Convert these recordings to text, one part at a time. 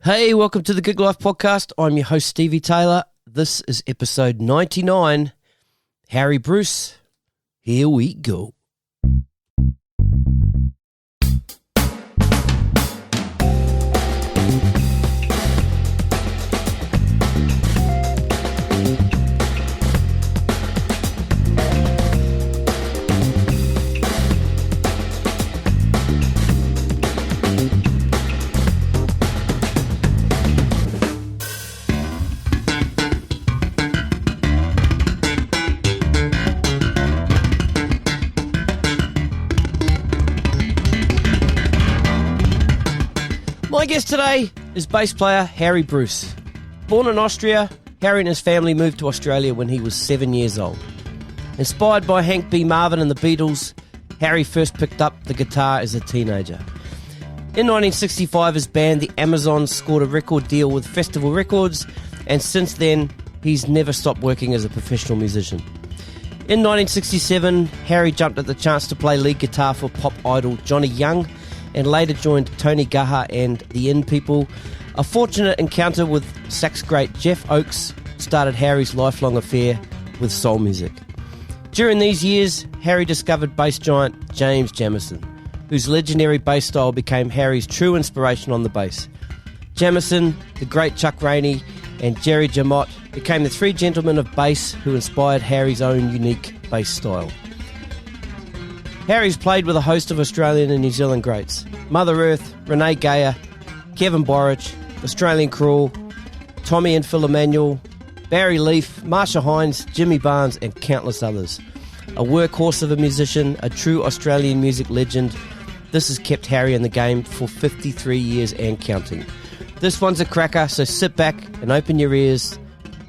Hey, welcome to the Gig Life Podcast. I'm your host, Stevie Taylor. This is episode 99. Harry Brus. Here we go. My guest today is bass player Harry Brus. Born in Austria, Harry and his family moved to Australia when he was 7 years old. Inspired by Hank B. Marvin and the Beatles, Harry first picked up the guitar as a teenager. In 1965, his band, the Amazons, scored a record deal with Festival Records, and since then, he's never stopped working as a professional musician. In 1967, Harry jumped at the chance to play lead guitar for pop idol Johnny Young, and later joined Tony Gaha and the In People. A fortunate encounter with sax great Geoff Oakes started Harry's lifelong affair with soul music. During these years, Harry discovered bass giant James Jamerson, whose legendary bass style became Harry's true inspiration on the bass. Jamerson, the great Chuck Rainey, and Jerry Jemmott became the three gentlemen of bass who inspired Harry's own unique bass style. Harry's played with a host of Australian and New Zealand greats: Mother Earth, Renee Geyer, Kevin Borich, Australian Cruel, Tommy and Phil Emmanuel, Barry Leef, Marcia Hines Jimmy Barnes, and countless others. A workhorse of a musician, a true Australian music legend, this has kept Harry in the game for 53 years and counting. This one's a cracker, so sit back and open your ears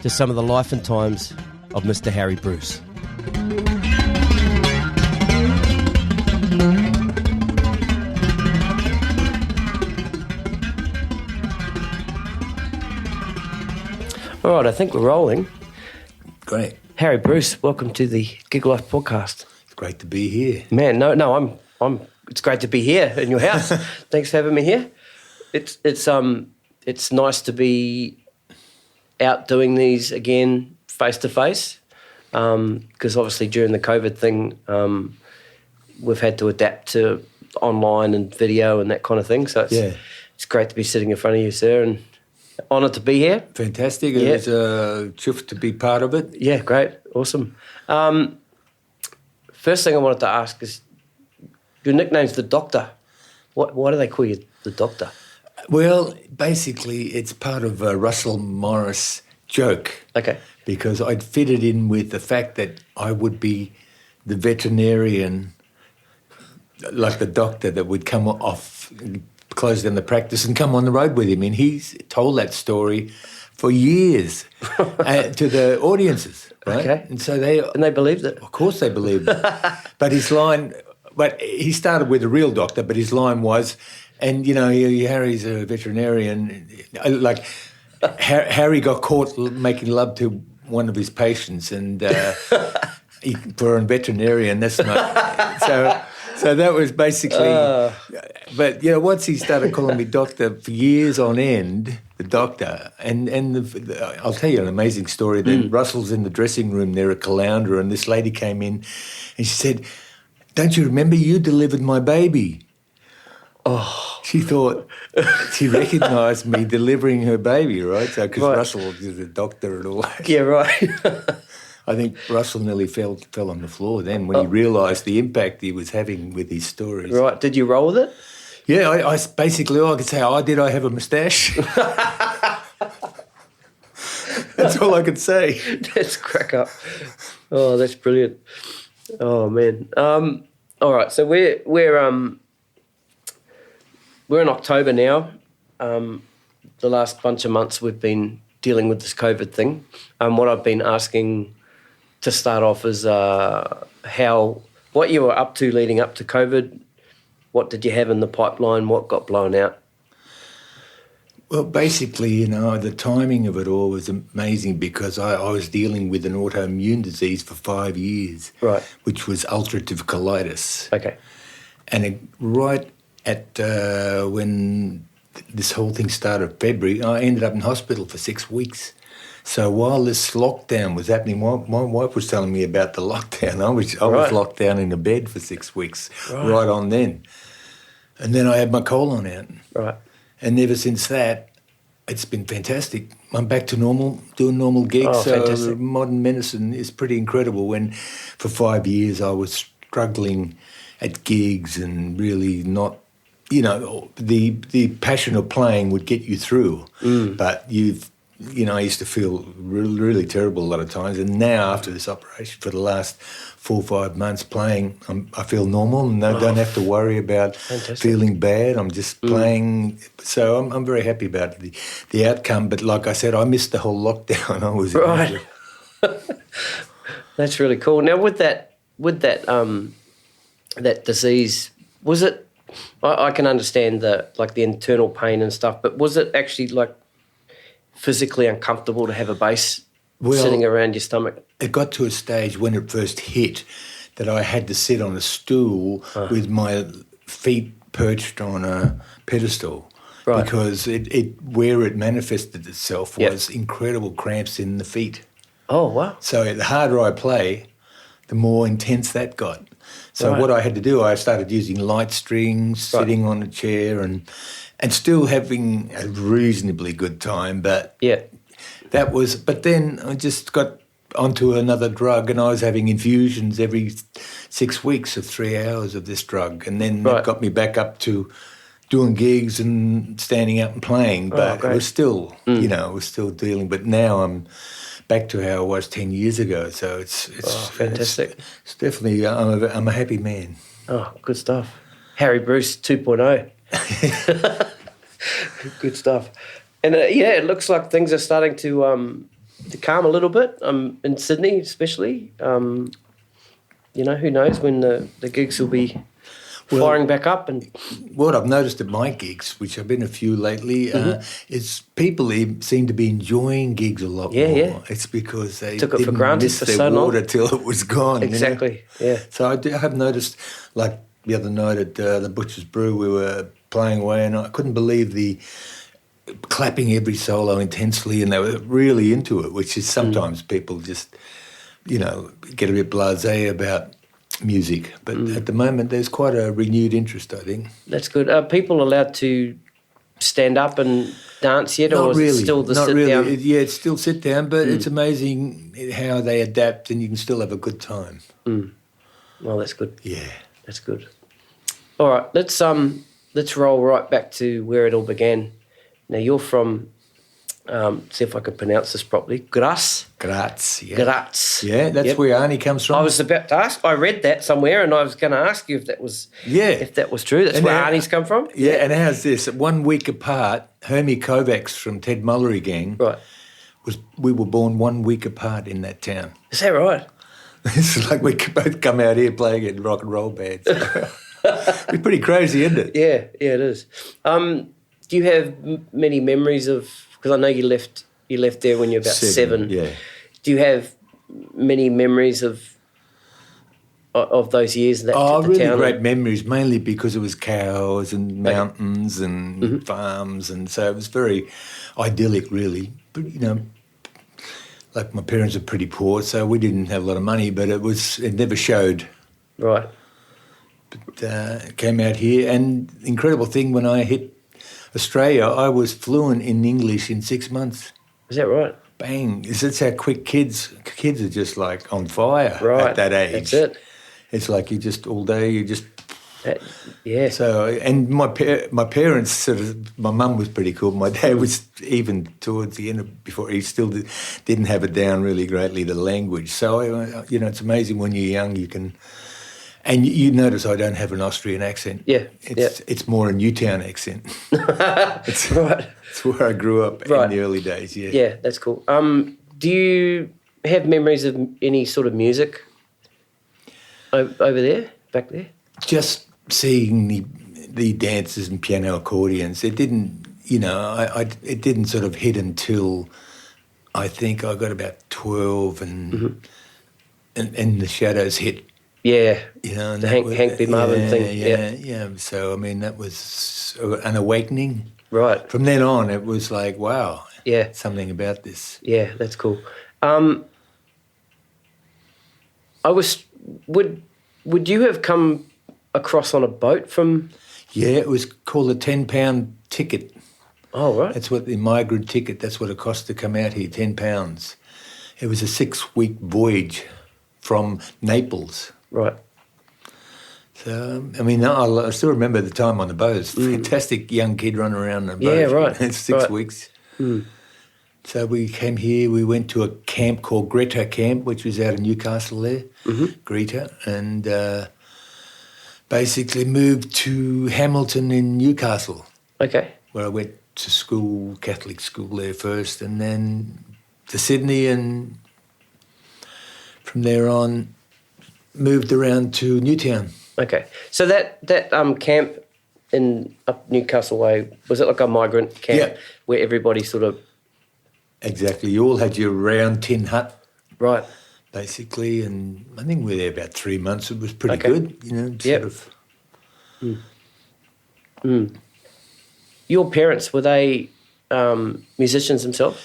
to some of the life and times of Mr. Harry Brus. All right, I think we're rolling. Great. Harry Brus, welcome to the Gig Life Podcast. It's great to be here. Man, I'm. It's great to be here in your house. Thanks for having me here. It's nice to be out doing these again face to face, because obviously during the COVID thing, we've had to adapt to online and video and that kind of thing. So it's great to be sitting in front of you, sir, and honoured to be here. Fantastic. It was a chuff to be part of it. Yeah, great. Awesome. First thing I wanted to ask is, your nickname's the Doctor. Why do they call you the Doctor? Well, basically, it's part of a Russell Morris joke. Okay. Because I'd fit it in with the fact that I would be the veterinarian, like the doctor that would come off, close down the practice and come on the road with him. And he's told that story for years to the audiences, right? Okay. And so they believed it. Of course they believed it. But he started with a real doctor, but his line was, and, you know, Harry's a veterinarian. Like, Harry got caught making love to one of his patients, and for a veterinarian, that's not... So that was basically... But, you know, once he started calling me doctor for years on end, the doctor, and I'll tell you an amazing story. Then Russell's in the dressing room there at Caloundra, and this lady came in and she said, "Don't you remember you delivered my baby?" Oh, she thought, she recognised me delivering her baby, right? So, because Russell is a doctor and all that. Yeah, right. I think Russell nearly fell on the floor then when he realised the impact he was having with his stories. Right. Did you roll with it? Yeah, I basically, all I could say, did I have a moustache? That's all I could say. That's crack up. Oh, that's brilliant. Oh, man. All right, so we're in October now. The last bunch of months we've been dealing with this COVID thing. What I've been asking to start off is what you were up to leading up to COVID. What did you have in the pipeline? What got blown out? Well, basically, you know, the timing of it all was amazing because I was dealing with an autoimmune disease for 5 years, right, which was ulcerative colitis. Okay. And right at when this whole thing started February. I ended up in hospital for 6 weeks. So while this lockdown was happening, my wife was telling me about the lockdown. I was locked down in a bed for 6 weeks, right on then. And then I had my colon out. Right. And ever since that, it's been fantastic. I'm back to normal, doing normal gigs. Oh, so fantastic. modern medicine is pretty incredible. When for 5 years I was struggling at gigs and really not, the passion of playing would get you through. But I used to feel really, really terrible a lot of times. And now, after this operation, for the last 4 or 5 months playing, I feel normal and I don't have to worry about feeling bad. I'm just playing. So I'm very happy about the outcome. But like I said, I missed the whole lockdown. I was right. That's really cool. Now, with that that disease, was it? I can understand the internal pain and stuff, but was it actually physically uncomfortable to have a bass sitting around your stomach? It got to a stage when it first hit that I had to sit on a stool with my feet perched on a pedestal because where it manifested itself was incredible cramps in the feet. Oh, wow. So the harder I play, the more intense that got. So what I had to do, I started using light strings, sitting on a chair and still having a reasonably good time, but but then I just got onto another drug and I was having infusions every 6 weeks of 3 hours of this drug, and then that got me back up to doing gigs and standing up and playing, but it was still, it was still dealing, but now I'm back to how I was 10 years ago, so it's fantastic. It's definitely, I'm a happy man. Oh, good stuff. Harry Brus 2.0. Good stuff. And it looks like things are starting to calm a little bit in Sydney especially. Who knows when the gigs will be firing back up. And what I've noticed at my gigs, which have been a few lately, is people seem to be enjoying gigs a lot more. Yeah. It's because they took it didn't for granted miss for their so long. water till it was gone. Exactly, yeah. So I have noticed, like the other night at the Butcher's Brew, we were playing away and I couldn't believe the clapping every solo intensely, and they were really into it, which is sometimes people just, get a bit blasé about music. But at the moment, there's quite a renewed interest, I think. That's good. Are people allowed to stand up and dance yet, Not or is really. it still the Not sit really. down? It's still sit down, but it's amazing how they adapt and you can still have a good time. Well, that's good. Yeah. That's good. All right, let's roll right back to where it all began. Now, you're from, see if I can pronounce this properly, Graz? Graz, yeah. Graz. Yeah, that's where Arnie comes from. I was about to ask. I read that somewhere and I was going to ask you if that was true. That's where Arnie's come from? Yeah, and how's this? 1 week apart, Hermie Kovacs from Ted Mullery Gang, we were born 1 week apart in that town. Is that right? It's like we could both come out here playing in rock and roll bands. It's pretty crazy, isn't it? Yeah, it is. Do you have many memories of? Because I know you left there when you were about 7. Yeah. Do you have many memories of those years? Really town? Great memories, mainly because it was cows and mountains and farms, and so it was very idyllic, really. But like my parents are pretty poor, so we didn't have a lot of money, but it never showed. Right. But came out here, and the incredible thing, when I hit Australia, I was fluent in English in 6 months. Is that right? Bang! That's how quick kids are just like on fire at that age. That's it. It's like you just all day you just. Yeah. So, and my parents sort of, my mum was pretty cool. My dad was, even towards the end before, he still didn't have it down really greatly, the language. So, it's amazing when you're young you can. And you notice I don't have an Austrian accent. Yeah, it's more a Newtown accent. It's where I grew up in the early days, yeah. Yeah, that's cool. Do you have memories of any sort of music over there, back there? Just seeing the dances and piano accordions, it didn't, it didn't sort of hit until I think I got about 12 and the shadows hit. Yeah, the Hank B. Marvin thing. Yeah. So, I mean, that was an awakening. Right. From then on, it was like, wow, Yeah. something about this. Yeah, that's cool. Would you have come across on a boat from? Yeah, it was called a £10 ticket. Oh, right. That's what the migrant ticket, that's what it cost to come out here, £10. It was a 6-week voyage from Naples. Right. So, I mean, I still remember the time on the boat. It's a fantastic young kid running around the boat. Yeah, right. It's 6 right. weeks. So we came here, we went to a camp called Greta Camp, which was out of Newcastle there, Greta, and basically moved to Hamilton in Newcastle. Okay. Where I went to school, Catholic school there first, and then to Sydney, and from there on moved around to Newtown. Okay. So that camp in up Newcastle Way, was it like a migrant camp where everybody sort of... Exactly. You all had your round tin hut. Right. Basically, and I think we were there about 3 months. It was pretty good, sort of. Your parents, were they musicians themselves?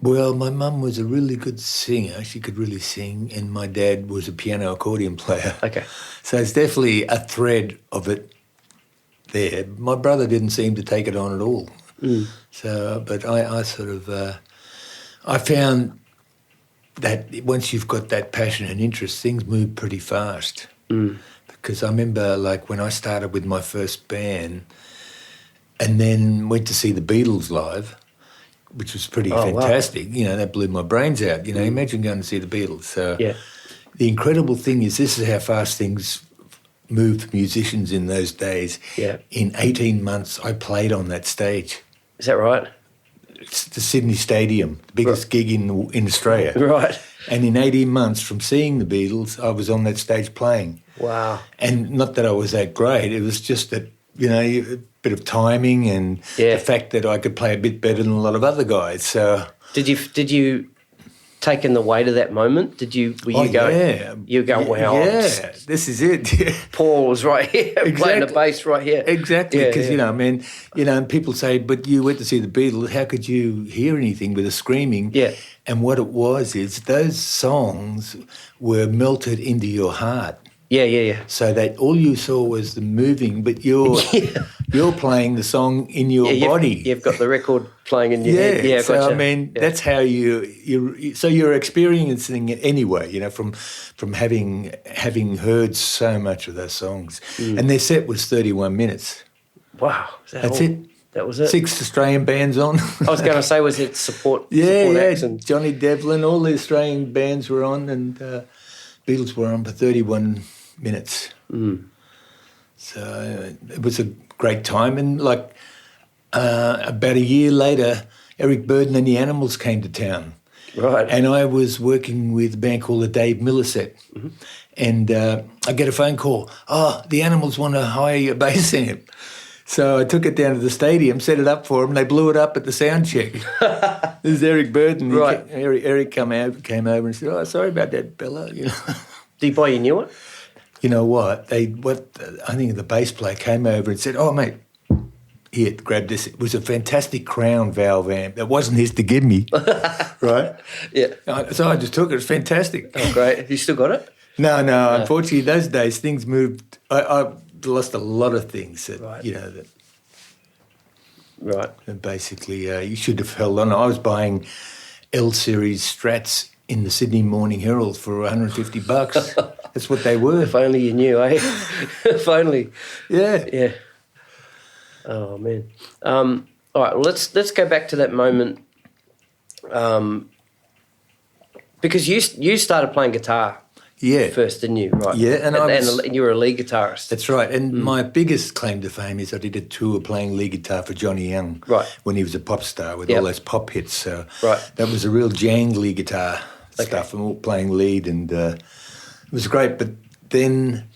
Well, my mum was a really good singer. She could really sing, and my dad was a piano accordion player. Okay. So it's definitely a thread of it there. My brother didn't seem to take it on at all. So, but I sort of, I found that once you've got that passion and interest, things move pretty fast. Because I remember, like, when I started with my first band and then went to see the Beatles live, which was pretty fantastic. Wow. That blew my brains out. Imagine going to see the Beatles. So the incredible thing is this is how fast things moved for musicians in those days. Yeah. In 18 months, I played on that stage. Is that right? It's the Sydney Stadium, the biggest gig in Australia. Right. And in 18 months from seeing the Beatles, I was on that stage playing. Wow. And not that I was that great, it was just that, a bit of timing and the fact that I could play a bit better than a lot of other guys. So Did you take in the weight of that moment? Were you going, wow. Yeah, this is it. Paul was right here, playing the bass right here. Exactly, because, and people say, but you went to see the Beatles, how could you hear anything with the screaming? Yeah. And what it was is those songs were melted into your heart. Yeah. So that all you saw was the moving, but you're playing the song in your body. You've got the record playing in your head. Yeah, so gotcha. That's how you're experiencing it anyway. From having heard so much of those songs, and their set was 31 minutes. Wow, that's it. That was it. 6 Australian bands on. I was going to say, was it support? Yeah. Acts and... Johnny Devlin, all the Australian bands were on, and Beatles were on for 31 minutes. So it was a great time. And about a year later, Eric Burdon and the Animals came to town. Right. And I was working with a band called the Dave Miller Set. And I get a phone call, the Animals want to hire your bass amp. So I took it down to the stadium, set it up for them. They blew it up at the sound check. This is Eric Burdon. Right. Eric came over and said, sorry about that, Bella. Did he buy you a new one? You know what? I think the bass player came over and said, mate, here, grab this. It was a fantastic Crown valve amp. That wasn't his to give me, right? Yeah. So I just took it. It was fantastic. Oh, great. Have you still got it? No. Unfortunately, those days, things moved. I lost a lot of things that, that... Right. And basically, you should have held on. I was buying L-Series Strats in the Sydney Morning Herald for $150. That's what they were. If only you knew, eh? If only. Yeah. Yeah. Oh, man. All right, well, let's go back to that moment because you started playing guitar first, didn't you? Right. Yeah. And you were a lead guitarist. That's right. And my biggest claim to fame is I did a tour playing lead guitar for Johnny Young when he was a pop star with all those pop hits. So that was a real jangly guitar stuff and all playing lead, and it was great. But then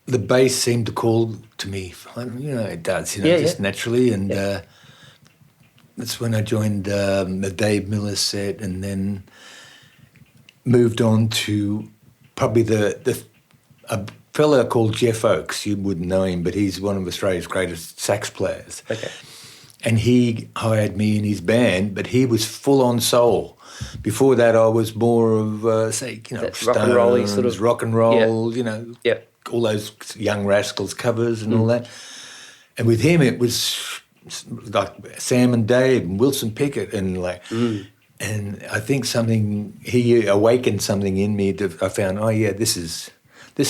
the bass seemed to call to me. It does, just naturally. And that's when I joined the Dave Miller Set, and then moved on to probably a fella called Geoff Oakes. You wouldn't know him, but he's one of Australia's greatest sax players. Okay. and he hired me in his band, but he was full on soul. Before that, I was more of, That Stones, rock and roll-y sort of... rock and roll, Yeah. all those Young Rascals covers and all that. And with him, it was like Sam and Dave and Wilson Pickett and and I think he awakened something in me that I found, this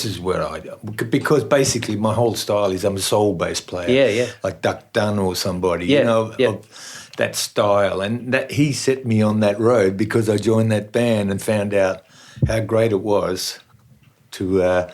is where because basically my whole style is I'm a soul-based player. Yeah, yeah. Like Duck Dunn or somebody, Yeah. of that style. And that he set me on that road because I joined that band and found out how great it was to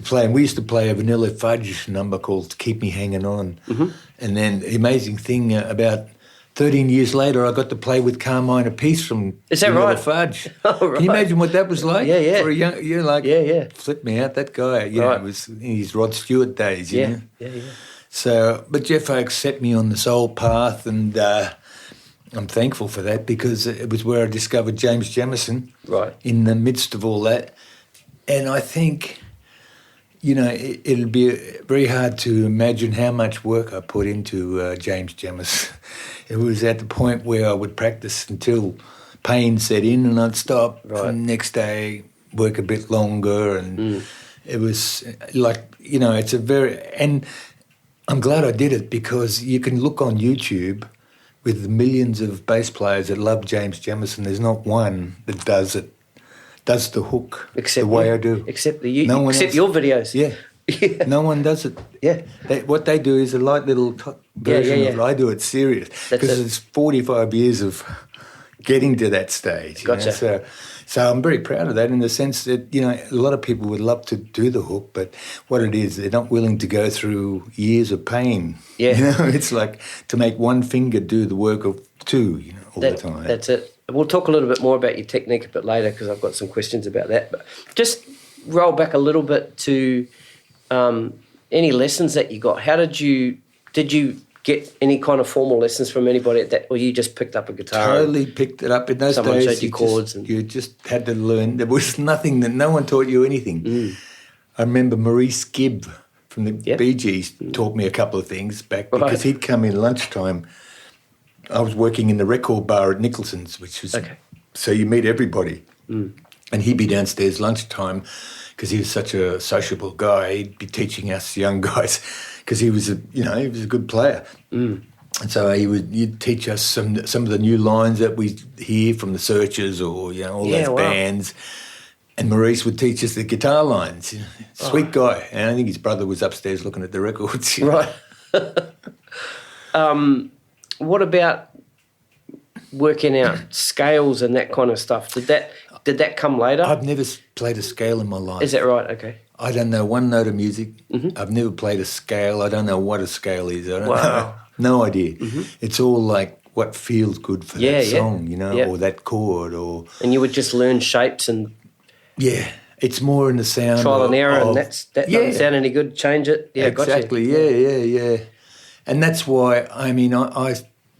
play. And we used to play a Vanilla Fudge number called Keep Me Hanging On. Mm-hmm. And then the amazing thing, about 13 years later, I got to play with Carmine Apiece from Is that Vanilla right? Fudge. Oh, right. Can you imagine what that was like? Yeah, yeah. For a young, flipped me out, that guy. Right. It was in his Rod Stewart days, you know? Yeah. So, but Geoff Oakes set me on the soul path, and I'm thankful for that because it was where I discovered James Jamerson. Right. In the midst of all that. And I think, it'll be very hard to imagine how much work I put into James Jamerson. It was at the point where I would practice until pain set in and I'd stop. Right. And the next day work a bit longer, and it was like, it's a very... And I'm glad I did it because you can look on YouTube with the millions of bass players that love James Jamerson. There's not one that does the hook the way I do. Except your videos. Yeah. No one does it. Yeah. What they do is a light little version of it. I do it serious because it's 45 years of getting to that stage. Gotcha. So I'm very proud of that in the sense that, a lot of people would love to do the hook, but what it is, they're not willing to go through years of pain. Yeah. It's like to make one finger do the work of two, all the time. That's it. We'll talk a little bit more about your technique a bit later because I've got some questions about that. But just roll back a little bit to any lessons that you got. How did you get any kind of formal lessons from anybody at that, or you just picked up a guitar? Totally picked it up. In those someone days, showed you chords. You just had to learn. There was nothing that no one taught you anything. I remember Maurice Gibb from the Bee Gees taught me a couple of things back because he'd come in lunchtime. I was working in the record bar at Nicholson's, which was so you meet everybody, and he'd be downstairs lunchtime because he was such a sociable guy. He'd be teaching us young guys because he was a good player, and so he'd teach us some of the new lines that we hear from the Searchers or all those bands. And Maurice would teach us the guitar lines. Sweet guy, and I think his brother was upstairs looking at the records. Right. What about working out scales and that kind of stuff? Did that come later? I've never played a scale in my life. Is that right? Okay. I don't know one note of music. I've never played a scale. I don't know what a scale is. I don't know. No idea. It's all like what feels good for that song, or that chord. And you would just learn shapes and... Yeah. It's more in the sound trial and error, and that doesn't sound any good, change it. Yeah, exactly. Gotcha. Yeah. And that's why, I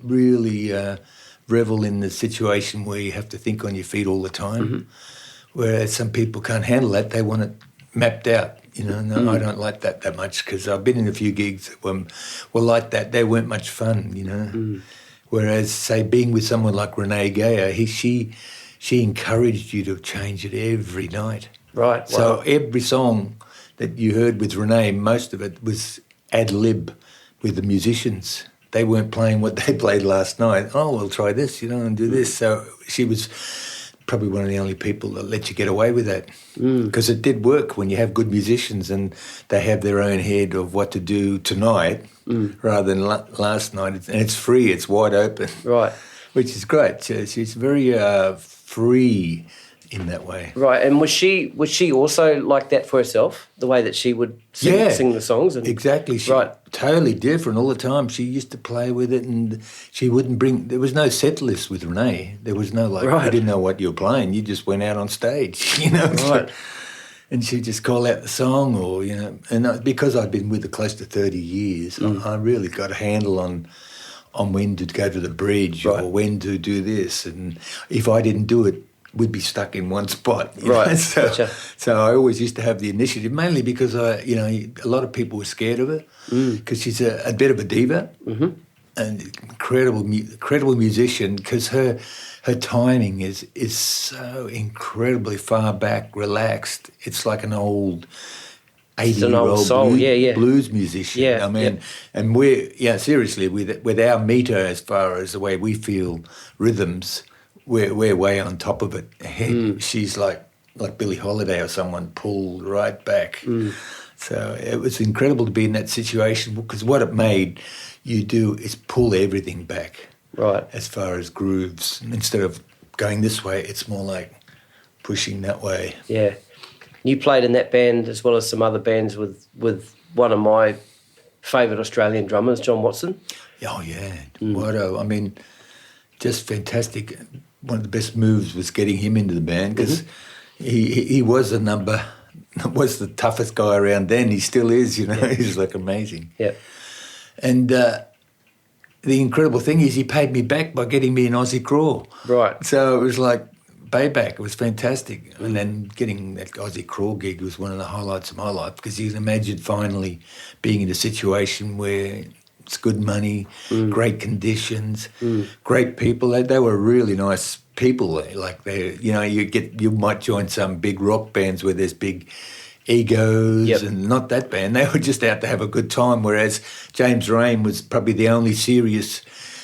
really revel in the situation where you have to think on your feet all the time, whereas some people can't handle that. They want it mapped out, No, I don't like that much because I've been in a few gigs that were like that. They weren't much fun, Whereas, say, being with someone like Renee Geyer, she encouraged you to change it every night. Right. Wow. So every song that you heard with Renee, most of it was ad lib with the musicians. They weren't playing what they played last night. Oh, we'll try this, and do this. So she was probably one of the only people that let you get away with that. Because it did work when you have good musicians and they have their own head of what to do tonight rather than last night. And it's free, it's wide open. Right. Which is great. She's very free in that way. Right, and was she also like that for herself, the way that she would sing the songs? Exactly. Totally different all the time. She used to play with it and she wouldn't bring... There was no set list with Renee. There was no, you didn't know what you were playing. You just went out on stage, Right. And she'd just call out the song or, And because I'd been with her close to 30 years, I really got a handle on when to go to the bridge or when to do this. And if I didn't do it, we'd be stuck in one spot. Gotcha. So I always used to have the initiative, mainly because, a lot of people were scared of her because she's a bit of a diva. an incredible musician because her timing is so incredibly far back, relaxed. It's like an old 80-year-old blues musician. Yeah, I mean, and seriously, with our meter as far as the way we feel rhythms, we're way on top of it. She's like Billie Holiday or someone pulled right back. So it was incredible to be in that situation because what it made you do is pull everything back. Right. As far as grooves, instead of going this way, it's more like pushing that way. Yeah. You played in that band as well as some other bands with one of my favourite Australian drummers, John Watson. Oh, yeah. I mean, just fantastic. One of the best moves was getting him into the band because he was was the toughest guy around then. He still is, you know. Yeah. He's like amazing. Yeah. And the incredible thing is he paid me back by getting me an Aussie Crawl. Right. So it was like payback. It was fantastic. And then getting that Aussie Crawl gig was one of the highlights of my life because you can imagine finally being in a situation where it's good money, great conditions, great people. They were really nice people. Like you might join some big rock bands where there's big egos and not that band. They were just out to have a good time, whereas James Rain was probably the only serious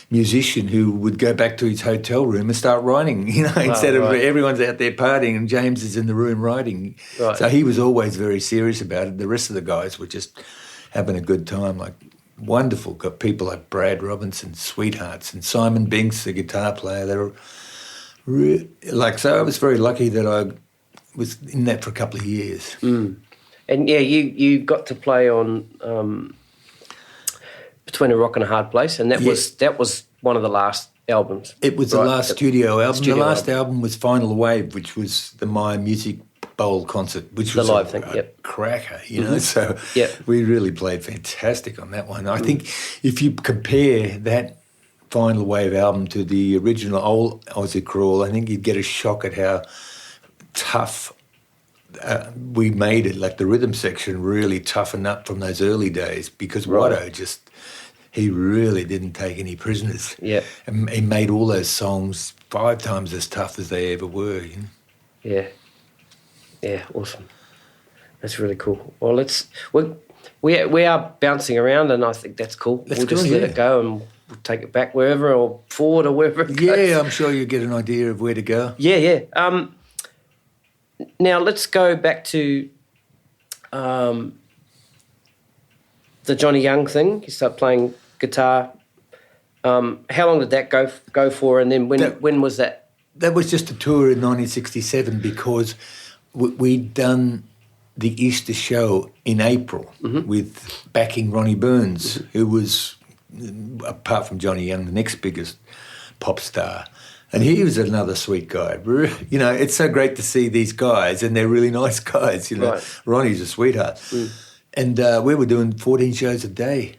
musician who would go back to his hotel room and start writing, instead of everyone's out there partying and James is in the room writing. Right. So he was always very serious about it. The rest of the guys were just having a good time, like wonderful. Got people like Brad Robinson, sweethearts, and Simon Binks, the guitar player. They were so I was very lucky that I was in that for a couple of years. And you got to play on Between a Rock and a Hard Place, and that was one of the last albums. It was the last studio album. The last album was Final Wave, which was the My Music Bowl concert, which was the live thing. Cracker, So we really played fantastic on that one. I think if you compare that Final Wave album to the original old Aussie Crawl, I think you'd get a shock at how tough we made it. Like the rhythm section really toughened up from those early days because Watto he really didn't take any prisoners. Yeah. And he made all those songs 5 times as tough as they ever were. Yeah. Yeah, awesome. That's really cool. Well, we are bouncing around and I think that's cool. We'll just let it go and we'll take it back wherever or forward or wherever it goes. Yeah, I'm sure you get an idea of where to go. Yeah. Now let's go back to the Johnny Young thing. You start playing guitar. How long did that go for? And then when was that? That was just a tour in 1967 because we'd done the Easter show in April with backing Ronnie Burns, who was, apart from Johnny Young, the next biggest pop star. And he was another sweet guy. It's so great to see these guys, and they're really nice guys, Right. Ronnie's a sweetheart. And we were doing 14 shows a day.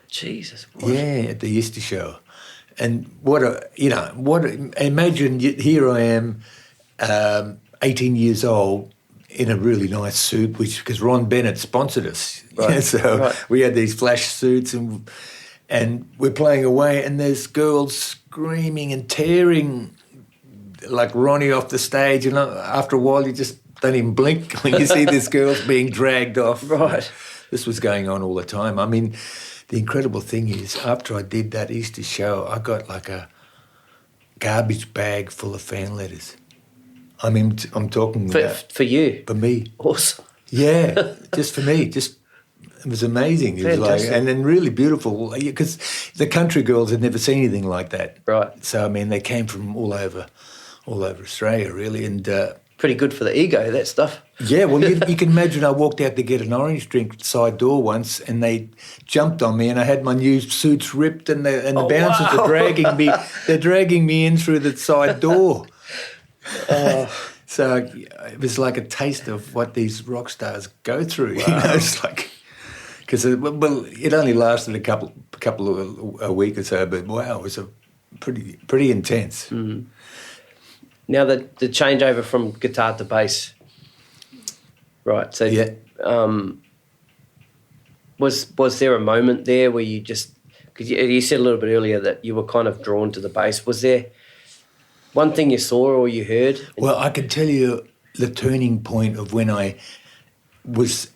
Jesus. Yeah, at the Easter show. And imagine here I am, 18 years old, in a really nice suit, because Ron Bennett sponsored us. Right. We had these flash suits and we're playing away and there's girls screaming and tearing like Ronnie off the stage. And after a while, you just don't even blink when you see these girls being dragged off. Right. This was going on all the time. I mean, the incredible thing is, after I did that Easter show, I got like a garbage bag full of fan letters. I mean, I'm talking for you, for me. Awesome. Yeah, just for me. It was amazing. It was like, and then really beautiful because the country girls had never seen anything like that. Right. So I mean, they came from all over Australia, really, and. Pretty good for the ego, that stuff. Yeah, well, you can imagine I walked out to get an orange drink side door once and they jumped on me and I had my new suits ripped and the bouncers are dragging me. They're dragging me in through the side door. So it was like a taste of what these rock stars go through. Wow. It's like, because it only lasted a week or so, but wow, it was a pretty intense. Mm. Now the changeover from guitar to bass, right? So was there a moment there where you just Because you said a little bit earlier that you were kind of drawn to the bass. Was there one thing you saw or you heard? Well, I can tell you the turning point of when I was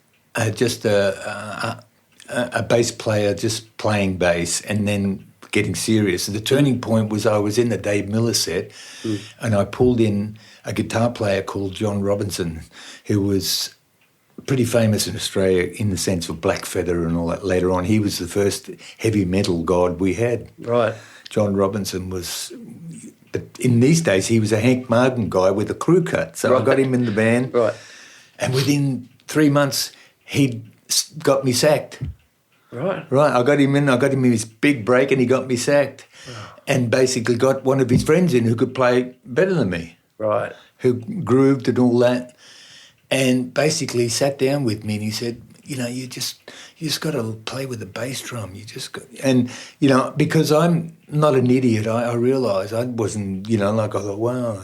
just a bass player, just playing bass, and then getting serious. The turning point was I was in the Dave Miller set, and I pulled in a guitar player called John Robinson, who was pretty famous in Australia in the sense of Black Feather and all that later on. He was the first heavy metal god we had. Right. John Robinson was... But in these days, he was a Hank Martin guy with a crew cut. So I got him in the band. Right. And within 3 months, he got me sacked. Right. Right. I got him in his big break and he got me sacked. Oh. And basically got one of his friends in who could play better than me. Right. Who grooved and all that. And basically sat down with me and he said, you just got to play with the bass drum. And, because I'm not an idiot, I realised I wasn't, I thought, wow,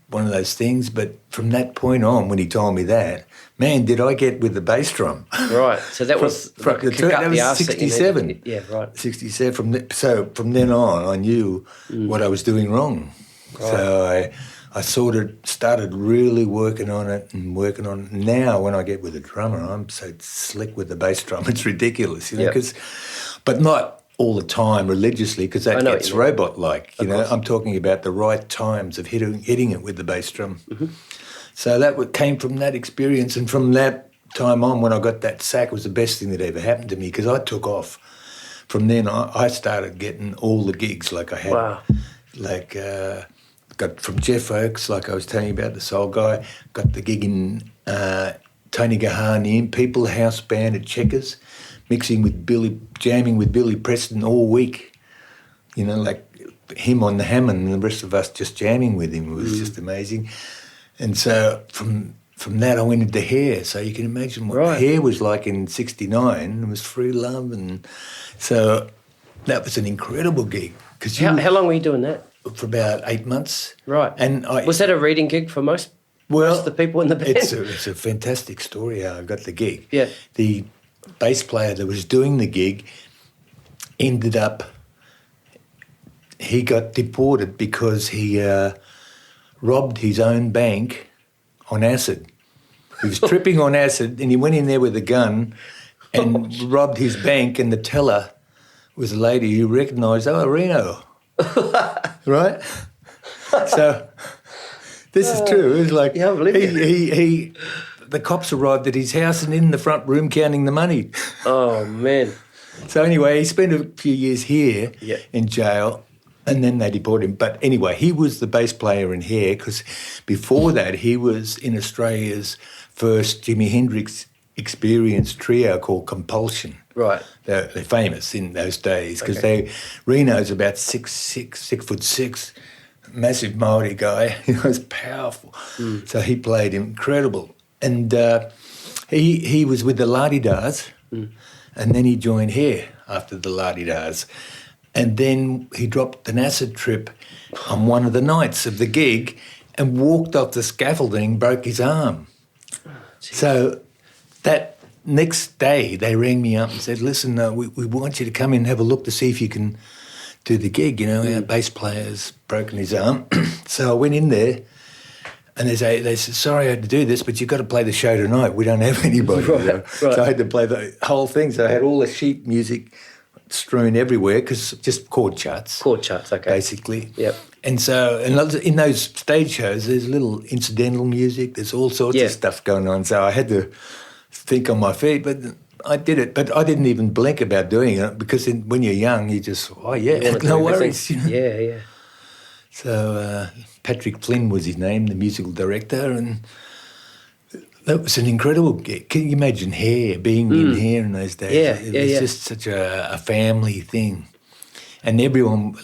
one of those things. But from that point on, when he told me that, man, did I get with the bass drum. Right. So that was that was 67. Yeah, right. 67. So from then on, I knew what I was doing wrong. Right. So I sort of started really working on it. Now when I get with a drummer, I'm so slick with the bass drum. It's ridiculous, but not all the time religiously because that gets robot-like. I'm talking about the right times of hitting it with the bass drum. Mm-hmm. So that came from that experience, and from that time on when I got that sack, it was the best thing that ever happened to me because I took off. From then I started getting all the gigs like I had. Wow. Got from Geoff Oakes, like I was telling you about, the soul guy. Got the gig in Tony Gaha and the In People house band at Checkers, jamming with Billy Preston all week. Like him on the Hammond and the rest of us just jamming with him. It was just amazing. And so from that I went into hair. So you can imagine what hair was like in 69. It was Free Love. And so that was an incredible gig. How long were you doing that? For about 8 months. Right. And was that a reading gig for most of the people in the band? It's a fantastic story how I got the gig. Yeah. The bass player that was doing the gig ended up, he got deported because he robbed his own bank on acid. He was tripping on acid and he went in there with a gun and robbed his bank, and the teller was a lady who recognised, Reno. Right? So this is true. It was like the cops arrived at his house and in the front room counting the money. Oh, man. So anyway, he spent a few years here in jail and then they deported him. But anyway, he was the bass player in Hair because before that he was in Australia's first Jimi Hendrix experience trio called Compulsion. Right. They're famous in those days because Reno's about 6'6", massive Maori guy. He was powerful. So he played incredible. And he was with the La-Di-Dahs and then he joined Hair after the La-Di-Dahs. And then he dropped an acid trip on one of the nights of the gig and walked off the scaffolding, broke his arm. So that next day, they rang me up and said, listen, we want you to come in and have a look to see if you can do the gig. Our bass player's broken his arm. So I went in there and they said, sorry I had to do this, but you've got to play the show tonight. We don't have anybody. Right. So I had to play the whole thing. So I had all the sheet music strewn everywhere because just chord charts. Chord charts, okay. Basically. Yep. And so in those stage shows, there's little incidental music. There's all sorts of stuff going on. So I had to think on my feet, but I did it. But I didn't even blink about doing it because when you're young, you just, no worries. Yeah. So Patrick Flynn was his name, the musical director, and that was an incredible gig. Can you imagine Hair, being in Hair in those days? Yeah, it was just such a family thing. And everyone,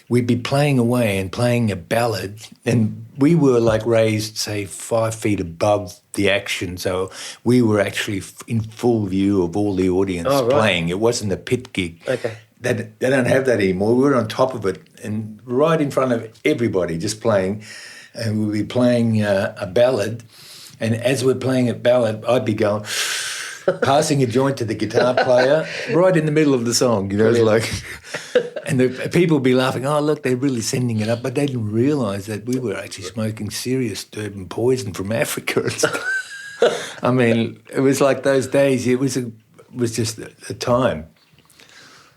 we'd be playing away and playing a ballad, and we were raised, say, 5 feet above the action, so we were actually in full view of all the audience playing. It wasn't a pit gig. Okay. They don't have that anymore. We were on top of it and right in front of everybody just playing, and we'd be playing a ballad, and as we're playing a ballad, I'd be going, passing a joint to the guitar player right in the middle of the song. You know, it's like, and the people would be laughing. Oh, look, they're really sending it up, but they didn't realise that we were actually smoking serious Durban poison from Africa. I mean, it was like those days. It was just a time.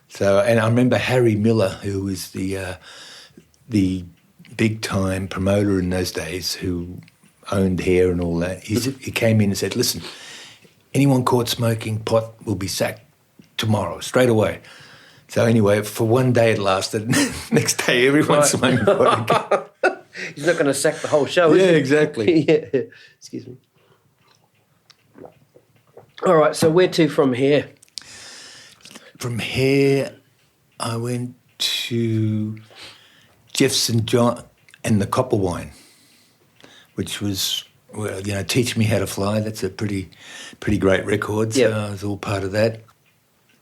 So, and I remember Harry Miller, who was the big time promoter in those days, who owned Hair and all that. He came in and said, "Listen, anyone caught smoking pot will be sacked tomorrow, straight away." So anyway, for one day it lasted. Next day, everyone's smoking pot again. He's not going to sack the whole show, is he? Yeah, exactly. Yeah. Excuse me. All right, so where to from here? From Hair, I went to Jeff St. John and the Copper Wine, which was, well, you know, Teach Me How to Fly. That's a pretty great record. So I was all part of that.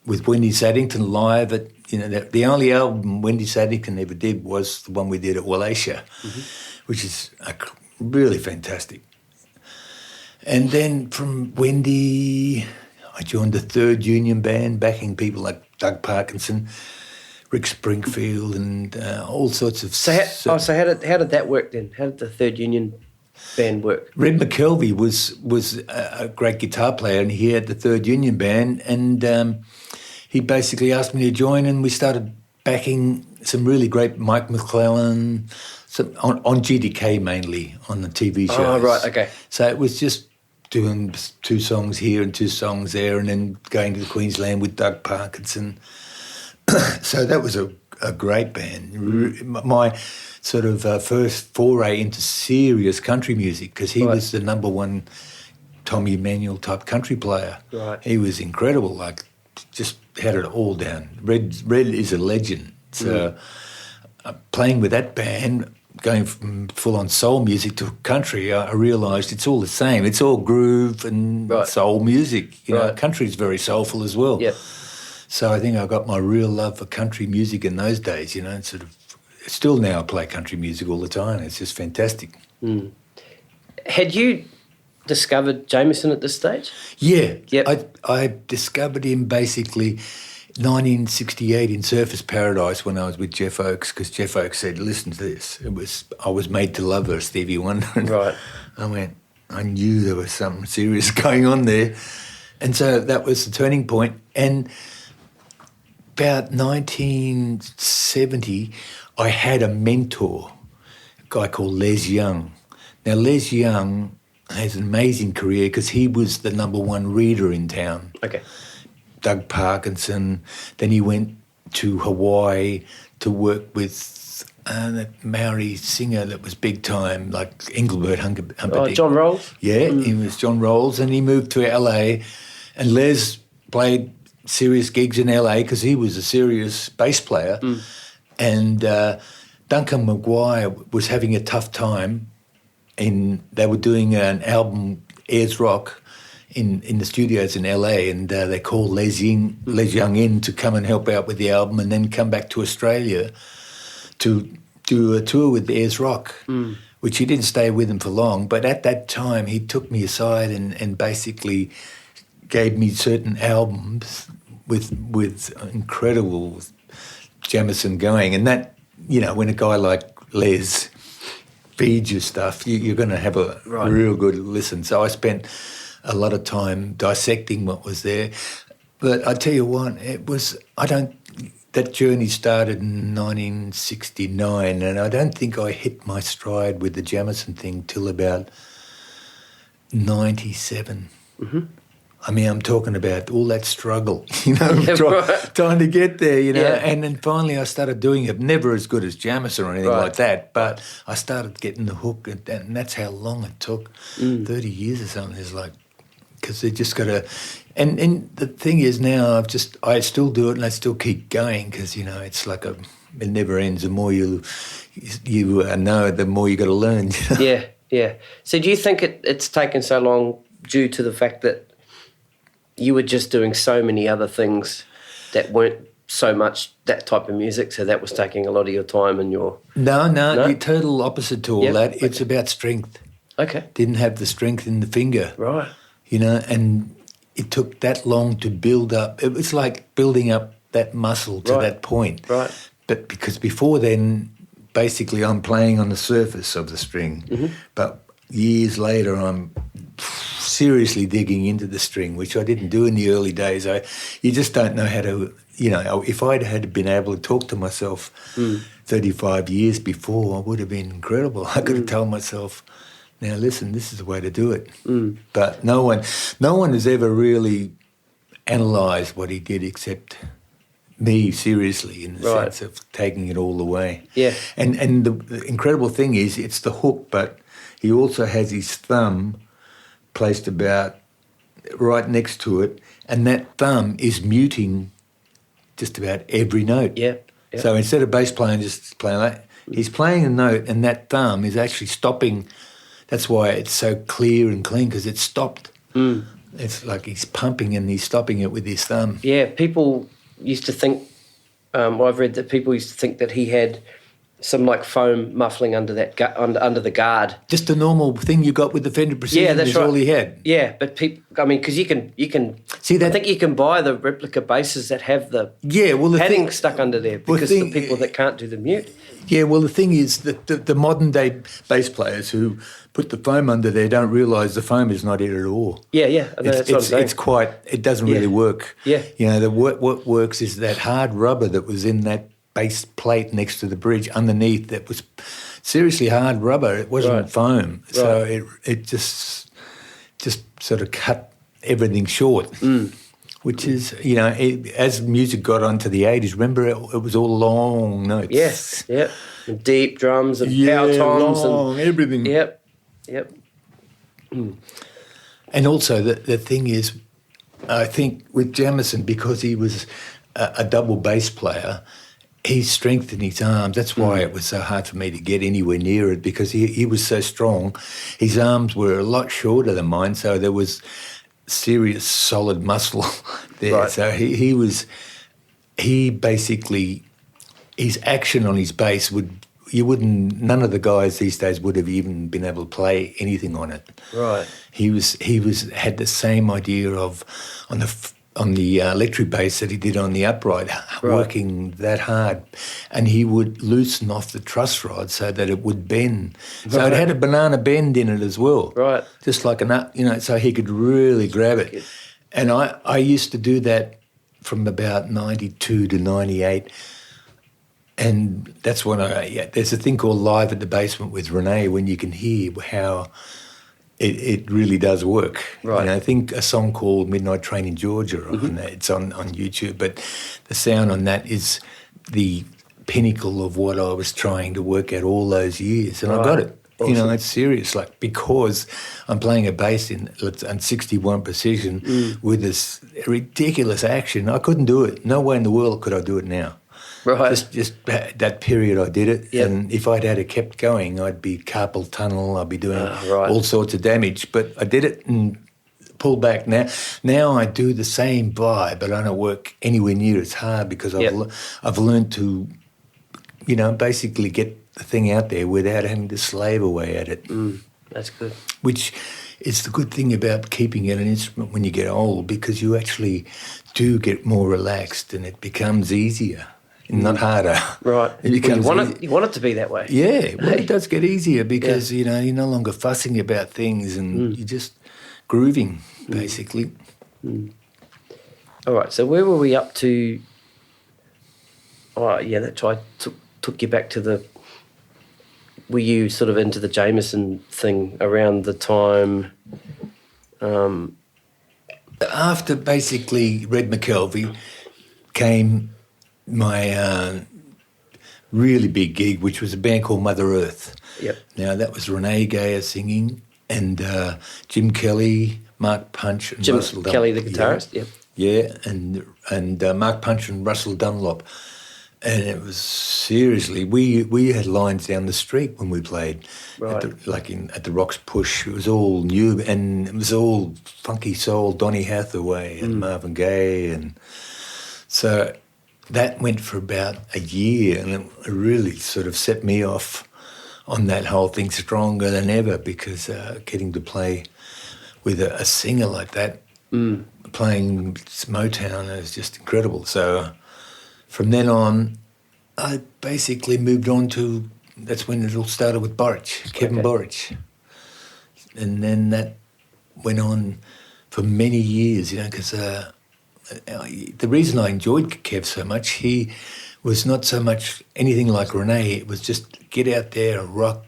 With Wendy Saddington live at, you know, the only album Wendy Saddington ever did was the one we did at Wallachia, which is really fantastic. And then from Wendy, I joined the Third Union Band, backing people like Doug Parkinson, Rick Springfield, and all sorts of... So how did that work then? How did the Third Union Band work? Red McKelvey was a great guitar player, and he had the Third Union Band, and he basically asked me to join, and we started backing some really great Mike McClellan, on GDK mainly, on the TV shows. Oh, right, okay. So it was just doing 2 songs here and 2 songs there, and then going to Queensland with Doug Parkinson. So that was a great band. My sort of first foray into serious country music, because he was the number one Tommy Emmanuel type country player. Right. He was incredible, like just had it all down. Red is a legend. So playing with that band, going from full-on soul music to country, I realised it's all the same. It's all groove and soul music. You know, country's very soulful as well. Yep. So I think I got my real love for country music in those days, you know, and sort of still now I play country music all the time. It's just fantastic. Mm. Had you discovered Jamerson at this stage? Yeah. Yep. I discovered him basically 1968 in Surfers Paradise when I was with Geoff Oakes, because Geoff Oakes said, "Listen to this." I was made to love her, Stevie Wonder. Right. I knew there was something serious going on there. And so that was the turning point. And about 1970, I had a mentor, a guy called Les Young. Now, Les Young has an amazing career because he was the number one reader in town. Okay. Doug Parkinson. Then he went to Hawaii to work with that Maori singer that was big time, like Engelbert Humperdinck. Oh, John Rolls? Yeah, he was John Rolls, and he moved to LA. And Les played serious gigs in LA because he was a serious bass player. Mm. And Duncan Maguire was having a tough time. They were doing an album, Ayers Rock, in the studios in LA, and they called Les Young in to come and help out with the album, and then come back to Australia to do a tour with Ayers Rock, which he didn't stay with them for long. But at that time, he took me aside and basically gave me certain albums with incredible Jamerson going, and that, you know, when a guy like Les feeds you stuff, you're going to have a real good listen. So I spent a lot of time dissecting what was there. But I tell you what, that journey started in 1969, and I don't think I hit my stride with the Jamerson thing till about 97. Mm-hmm. I mean, I'm talking about all that struggle, you know, trying to get there, you know. Yeah. And then finally I started doing it, never as good as Jamerson or anything like that, but I started getting the hook, and that's how long it took, 30 years or something. It's like, because they just got to... And the thing is now, I still do it and I still keep going because, you know, it's like it never ends. The more you know, the more you got to learn. You know? Yeah. So do you think it's taken so long due to the fact that you were just doing so many other things that weren't so much that type of music, so that was taking a lot of your time and your... No? The total opposite to all that. Okay. It's about strength. Okay. Didn't have the strength in the finger. Right. You know, and it took that long to build up. It was like building up that muscle to that point. Right. But because before then, basically I'm playing on the surface of the string. Mm-hmm. But years later, I'm seriously digging into the string, which I didn't do in the early days. You just don't know how to, if I'd had been able to talk to myself 35 years before, I would have been incredible. I could have told myself, now listen, this is the way to do it. But no one has ever really analysed what he did except me, seriously, in the sense of taking it all the way. Yeah. And the incredible thing is, it's the hook, but he also has his thumb placed about right next to it, and that thumb is muting just about every note. Yeah. Yep. So instead of bass playing, just playing that, he's playing a note, and that thumb is actually stopping. That's why it's so clear and clean, because it's stopped. It's like he's pumping and he's stopping it with his thumb. Yeah, people used to think, I've read that people used to think that he had some like foam muffling under that under the guard. Just a normal thing you got with the Fender Precision that's is right. all he had. Yeah, but people, I mean, because you can see that. I think you can buy the replica basses that have the the padding stuck under there, because the people that can't do the mute. Yeah, well, the thing is that the modern day bass players who put the foam under there don't realise the foam is not it at all. Yeah, I know, that's what I'm saying. It's quite. It doesn't really work. Yeah, what works is that hard rubber that was in that bass plate next to the bridge underneath. That was seriously hard rubber. It wasn't foam, so it just sort of cut everything short. Which is, as music got onto the 80s, remember it was all long notes. Yes, yep. And deep drums and power toms and everything. Yep. And also the thing is, I think with Jamerson, because he was a double bass player, he strengthened his arms. That's why it was so hard for me to get anywhere near it, because he was so strong. His arms were a lot shorter than mine, so there was serious solid muscle there. Right. So he basically, his action on his bass none of the guys these days would have even been able to play anything on it. Right. He had the same idea of on the electric bass that he did on the upright, working that hard, and he would loosen off the truss rod so that it would bend. So it had a banana bend in it as well, right? Just like so he could really grab it. And I used to do that from about 92 to 98, and that's when there's a thing called Live at the Basement with Renee, when you can hear how it really does work. Right. I think a song called Midnight Train in Georgia, it's on YouTube, but the sound on that is the pinnacle of what I was trying to work at all those years, and I got it. Awesome. It's serious, because I'm playing a bass in 61 precision with this ridiculous action. I couldn't do it. No way in the world could I do it now. Right. Just that period I did it, and if I'd had kept going, I'd be carpal tunnel, I'd be doing all sorts of damage. But I did it and pulled back. Now I do the same vibe, but I don't work anywhere near as hard, because I've learned to, basically get the thing out there without having to slave away at it. That's good. Which is the good thing about keeping an instrument when you get old, because you actually do get more relaxed and it becomes easier. Not harder. Right. You want it to be that way. Yeah. Well, it does get easier because, you're no longer fussing about things and you're just grooving, basically. All right. So where were we up to? Oh, yeah, that's I took you back to were you sort of into the Jamerson thing around the time? After basically Red McKelvey came my really big gig, which was a band called Mother Earth. Yep. Now, that was Renee Geyer singing, and Jim Kelly, Mark Punch, and Russell Dunlop. Kelly, the guitarist, Yeah, and Mark Punch and Russell Dunlop. And it was seriously, we had lines down the street when we played, right. at the Rocks Push. It was all new, and it was all funky soul, Donny Hathaway and Marvin Gaye, and so that went for about a year, and it really sort of set me off on that whole thing stronger than ever, because getting to play with a singer like that, playing Motown. It was just incredible. So from then on, I basically moved on to, that's when it all started with Borich, Kevin Borich. And then that went on for many years, because the reason I enjoyed Kev so much, he was not so much anything like Renee. It was just get out there and rock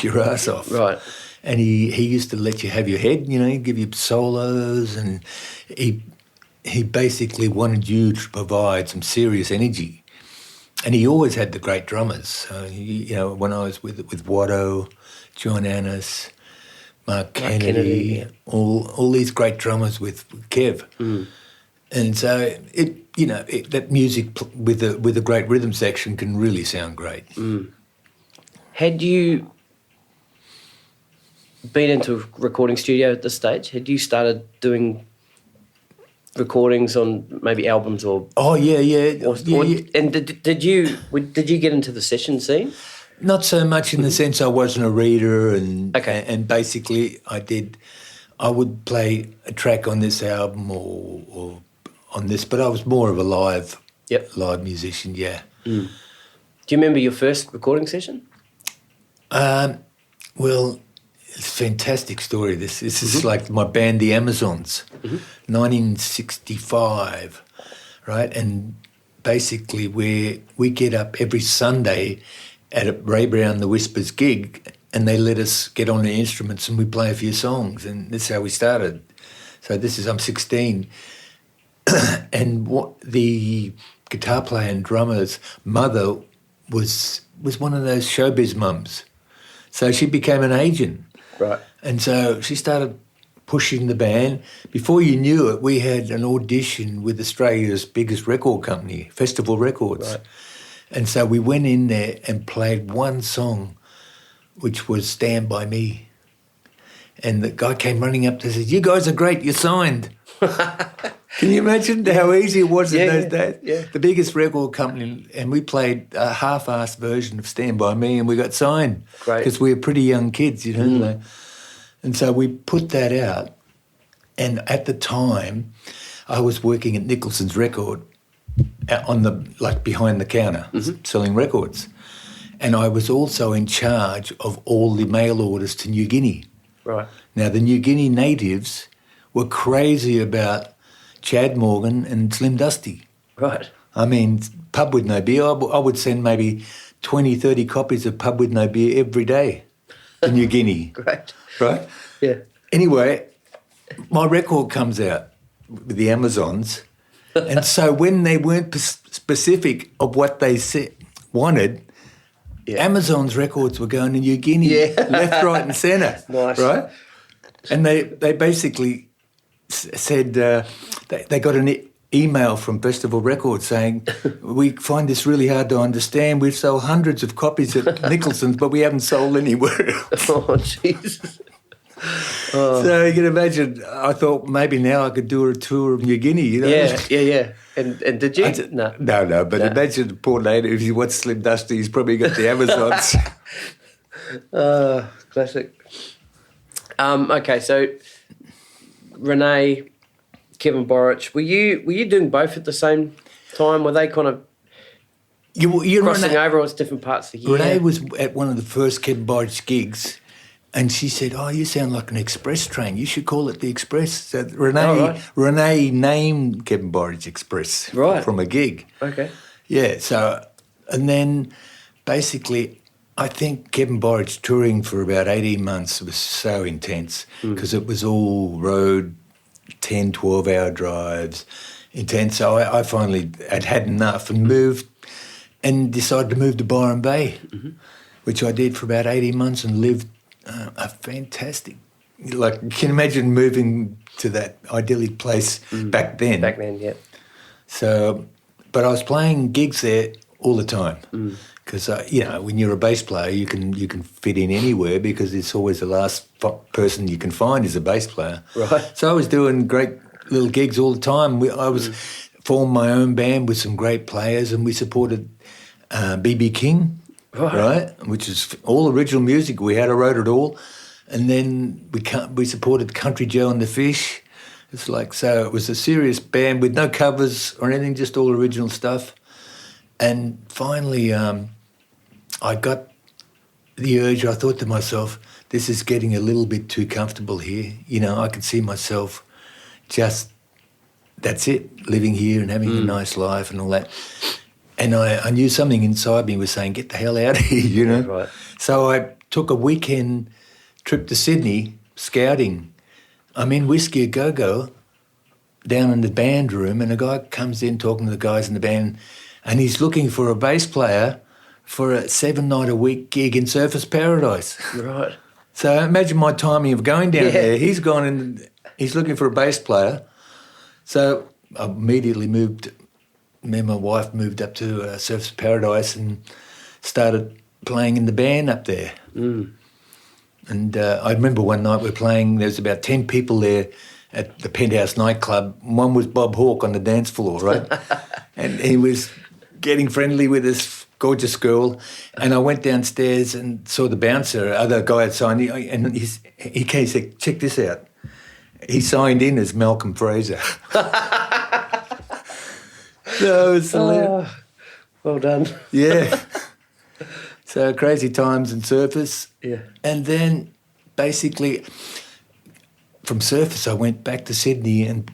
your ass off. Right. And he used to let you have your head, he'd give you solos, and he basically wanted you to provide some serious energy. And he always had the great drummers. So, when I was with Watto, John Annis, Mark Kennedy, yeah. all these great drummers with Kev. And so that music with a great rhythm section can really sound great. Had you been into a recording studio at this stage? Had you started doing recordings on maybe albums or? Oh yeah. And did you get into the session scene? Not so much in the sense I wasn't a reader, and basically I would play a track on this album or on this, but I was more of a live musician. Yeah. Do you remember your first recording session? Well, it's a fantastic story. This is like my band, the Amazons, 1965, right? And basically we get up every Sunday at a Ray Brown the Whispers gig, and they let us get on the instruments and we play a few songs, and that's how we started. So I'm 16, and what the guitar player and drummer's mother was one of those showbiz mums. So she became an agent. Right. And so she started pushing the band. Before you knew it, we had an audition with Australia's biggest record company, Festival Records. Right. And so we went in there and played one song, which was Stand By Me. And the guy came running up to us and said, "You guys are great, you're signed." Can you imagine how easy it was in those days? Yeah. The biggest record company, and we played a half-assed version of Stand By Me, and we got signed. Great. Because we were pretty young kids, And so we put that out, and at the time, I was working at Nicholson's Record behind the counter, selling records. And I was also in charge of all the mail orders to New Guinea. Right. Now, the New Guinea natives were crazy about Chad Morgan and Slim Dusty. Right. I mean, Pub With No Beer, I would send maybe 20, 30 copies of Pub With No Beer every day to New Guinea. Great. Right? Yeah. Anyway, my record comes out with the Amazons, and so when they weren't specific of what they wanted, Amazon's records were going to New Guinea, left, right and centre. Nice. Right? And they basically said they got an email from Festival Records saying, "We find this really hard to understand. We've sold hundreds of copies at Nicholson's, but we haven't sold anywhere else." Oh, Jesus. So you can imagine, I thought maybe now I could do a tour of New Guinea, Yeah. And did you? No, but imagine the poor native, if he wants Slim Dusty, he's probably got the Amazons. Classic. Okay, so Renee, Kevin Borich, were you doing both at the same time? Were they kind of you're crossing over, or it's different parts of the year? Renee was at one of the first Kevin Borich gigs, and she said, "Oh, you sound like an express train. You should call it the Express." So Renee named Kevin Borich Express from a gig. Okay. Yeah, so, and then basically I think Kevin Borich touring for about 18 months was so intense because it was all road, 10, 12-hour drives, intense. So I finally had enough and moved and decided to move to Byron Bay, which I did for about 18 months and lived a fantastic, like, you can imagine moving to that idyllic place back then. Back then, yeah. So, but I was playing gigs there all the time because, when you're a bass player, you can fit in anywhere because it's always the last person you can find is a bass player. Right. So I was doing great little gigs all the time. I was formed my own band with some great players, and we supported B.B. King. Right, which is all original music. I wrote it all, and then we supported Country Joe and the Fish. It's like, so it was a serious band with no covers or anything, just all original stuff. And finally, I got the urge. I thought to myself, this is getting a little bit too comfortable here. You know, I could see myself just, that's it, living here and having a nice life and all that. And I knew something inside me was saying, get the hell out of here, you know. Right. So I took a weekend trip to Sydney scouting. I'm in Whiskey A Go-Go down in the band room, and a guy comes in talking to the guys in the band, and he's looking for a bass player for a 7-night-a-week gig in Surfers Paradise. Right. So imagine my timing of going down there. He's gone and he's looking for a bass player. So I immediately moved, me and my wife moved up to Surfers Paradise and started playing in the band up there. And I remember one night we were playing, there was about 10 people there at the Penthouse nightclub. One was Bob Hawke on the dance floor, right? And he was getting friendly with this gorgeous girl. And I went downstairs and saw the bouncer, other guy had signed in, and he came and said, check this out. He signed in as Malcolm Fraser. So it was hilarious. Well done. Yeah. So crazy times in Surfers. Yeah. And then basically from Surfers I went back to Sydney and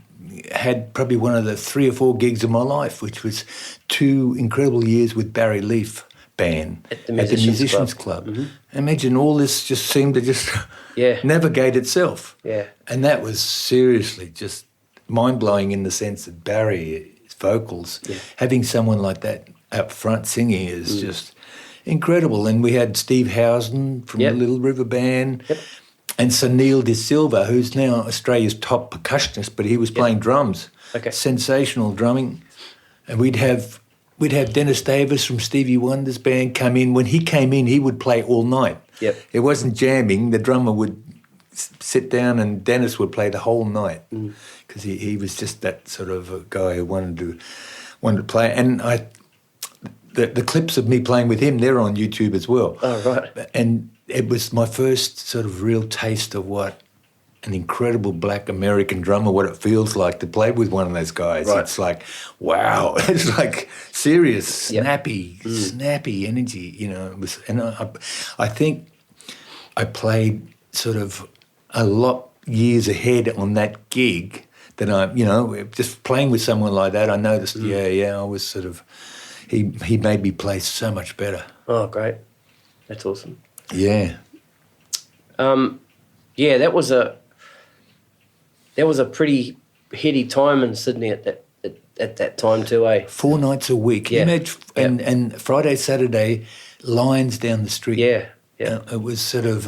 had probably one of the 3 or 4 gigs of my life, which was 2 incredible years with Barry Leef band at the Musicians Club. Mm-hmm. Imagine all this just seemed to just navigate itself. Yeah. And that was seriously just mind-blowing in the sense that Barry's vocals, having someone like that up front singing is just incredible. And we had Steve Housen from the Little River Band and Sunil De Silva, who's now Australia's top percussionist, but he was playing drums. Okay. Sensational drumming. And we'd have Dennis Davis from Stevie Wonder's band come in. When he came in, he would play all night. Yep. It wasn't jamming. The drummer would sit down and Dennis would play the whole night because he was just that sort of a guy who wanted to play. And the clips of me playing with him, they're on YouTube as well. Oh, right. And it was my first sort of real taste of what an incredible black American drummer, what it feels like to play with one of those guys. Right. It's like, wow. It's like serious, snappy energy, you know. It was, and I think I played sort of a lot years ahead on that gig that just playing with someone like that, I noticed, I was sort of, he made me play so much better. Oh, great. That's awesome. Yeah. That was a pretty heady time in Sydney at that time too, eh? 4 nights a week. Yeah. And Friday, Saturday, lines down the street. Yeah. It was sort of,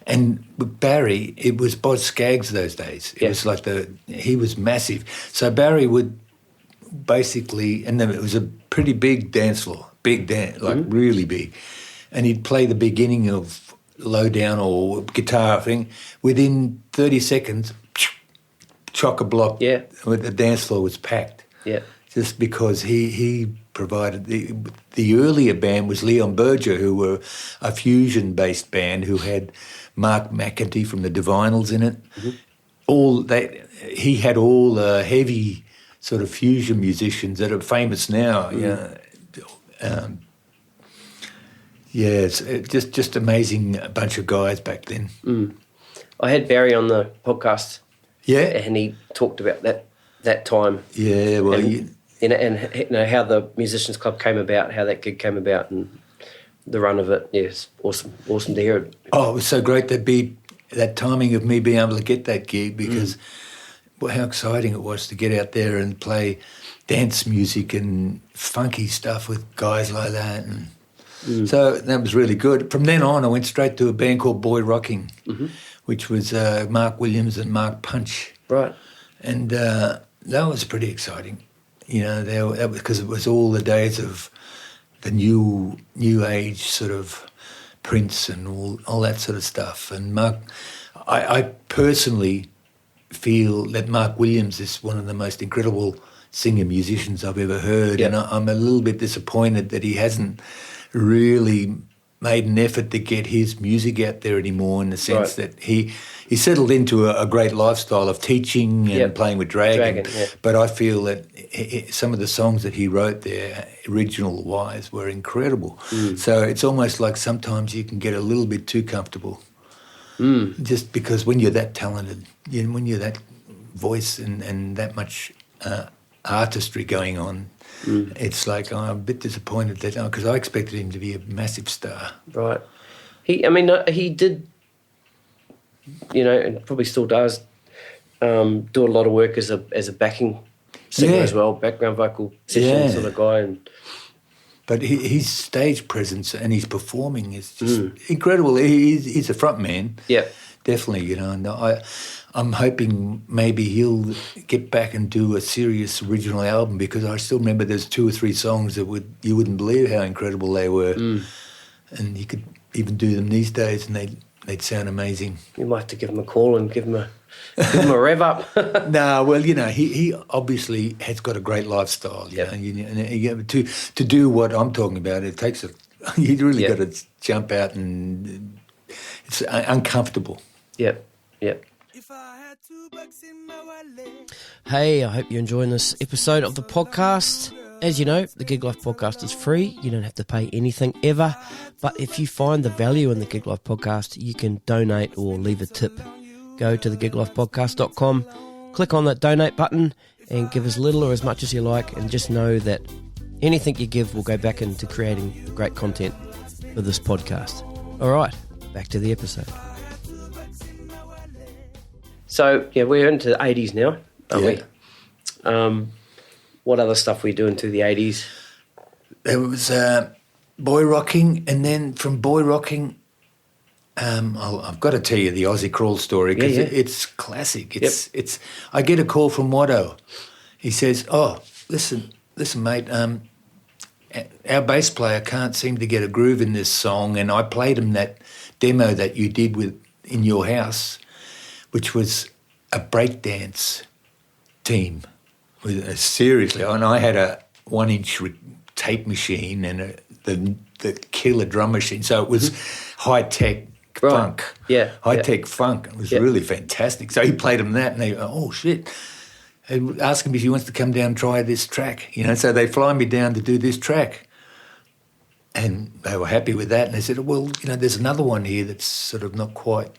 and with Barry, it was Boz Scaggs those days. It was like he was massive. So Barry would basically, and then it was a pretty big dance floor, really big. And he'd play the beginning of Low Down or guitar thing. Within 30 seconds, chock-a-block, the dance floor was packed. Yeah. Just because he provided the earlier band was Leon Berger, who were a fusion-based band who had Mark McEntee from the Divinals in it. Mm-hmm. He had all the heavy sort of fusion musicians that are famous now. It's just amazing bunch of guys back then. I had Barry on the podcast. Yeah, and he talked about that time. Yeah, well, and how the Musicians Club came about, how that gig came about, and the run of it. Yes, awesome to hear it. Oh, it was so great that timing of me being able to get that gig because how exciting it was to get out there and play dance music and funky stuff with guys like that. And so that was really good. From then on, I went straight to a band called Boy Rocking, which was Mark Williams and Mark Punch. Right. And that was pretty exciting. You know, that was because it was all the days of the new age sort of Prince and all that sort of stuff. And Mark, I personally feel that Mark Williams is one of the most incredible singer-musicians I've ever heard. Yep. And I'm a little bit disappointed that he hasn't really made an effort to get his music out there anymore, in the sense that he settled into a great lifestyle of teaching and playing with Dragon. But I feel that some of the songs that he wrote there, original-wise, were incredible. So it's almost like sometimes you can get a little bit too comfortable, just because when you're that talented, when you're that voice and that much artistry going on, it's like I'm a bit disappointed that, because I expected him to be a massive star. Right. He did, and probably still does, do a lot of work as a backing singer as well, background vocal session sort of guy. But his stage presence and his performing is just incredible. He's a front man. Yeah. Definitely, and I'm hoping maybe he'll get back and do a serious original album, because I still remember there's 2 or 3 songs that you wouldn't believe how incredible they were. And you could even do them these days and they'd sound amazing. You might have to give him a call and give him a rev up. No, well, he obviously has got a great lifestyle. And to do what I'm talking about, it takes you really got to jump out, and it's uncomfortable. Yep. Hey, I hope you're enjoying this episode of the podcast. As you know, the Gig Life podcast is free. You don't have to pay anything ever. But if you find the value in the Gig Life podcast, you can donate or leave a tip. Go to thegiglifepodcast.com, click on that donate button, and give as little or as much as you like, and just know that anything you give will go back into creating great content for this podcast. All right, back to the episode. So, we're into the 80s now, aren't we? What other stuff were you doing through the 80s? There was boy rocking, and then from boy rocking, I've got to tell you the Aussie Crawl story, because it's classic. It's. I get a call from Watto. He says, "Oh, listen, mate. Our bass player can't seem to get a groove in this song, and I played him that demo that you did in your house, which was a breakdance team. Seriously, and I had a 1-inch tape machine and the killer drum machine, so it was high-tech funk. High-tech funk. It was really fantastic. So he played him that, and they go, oh, shit. They asked him if he wants to come down and try this track. So they fly me down to do this track. And they were happy with that, and they said, well, there's another one here that's sort of not quite,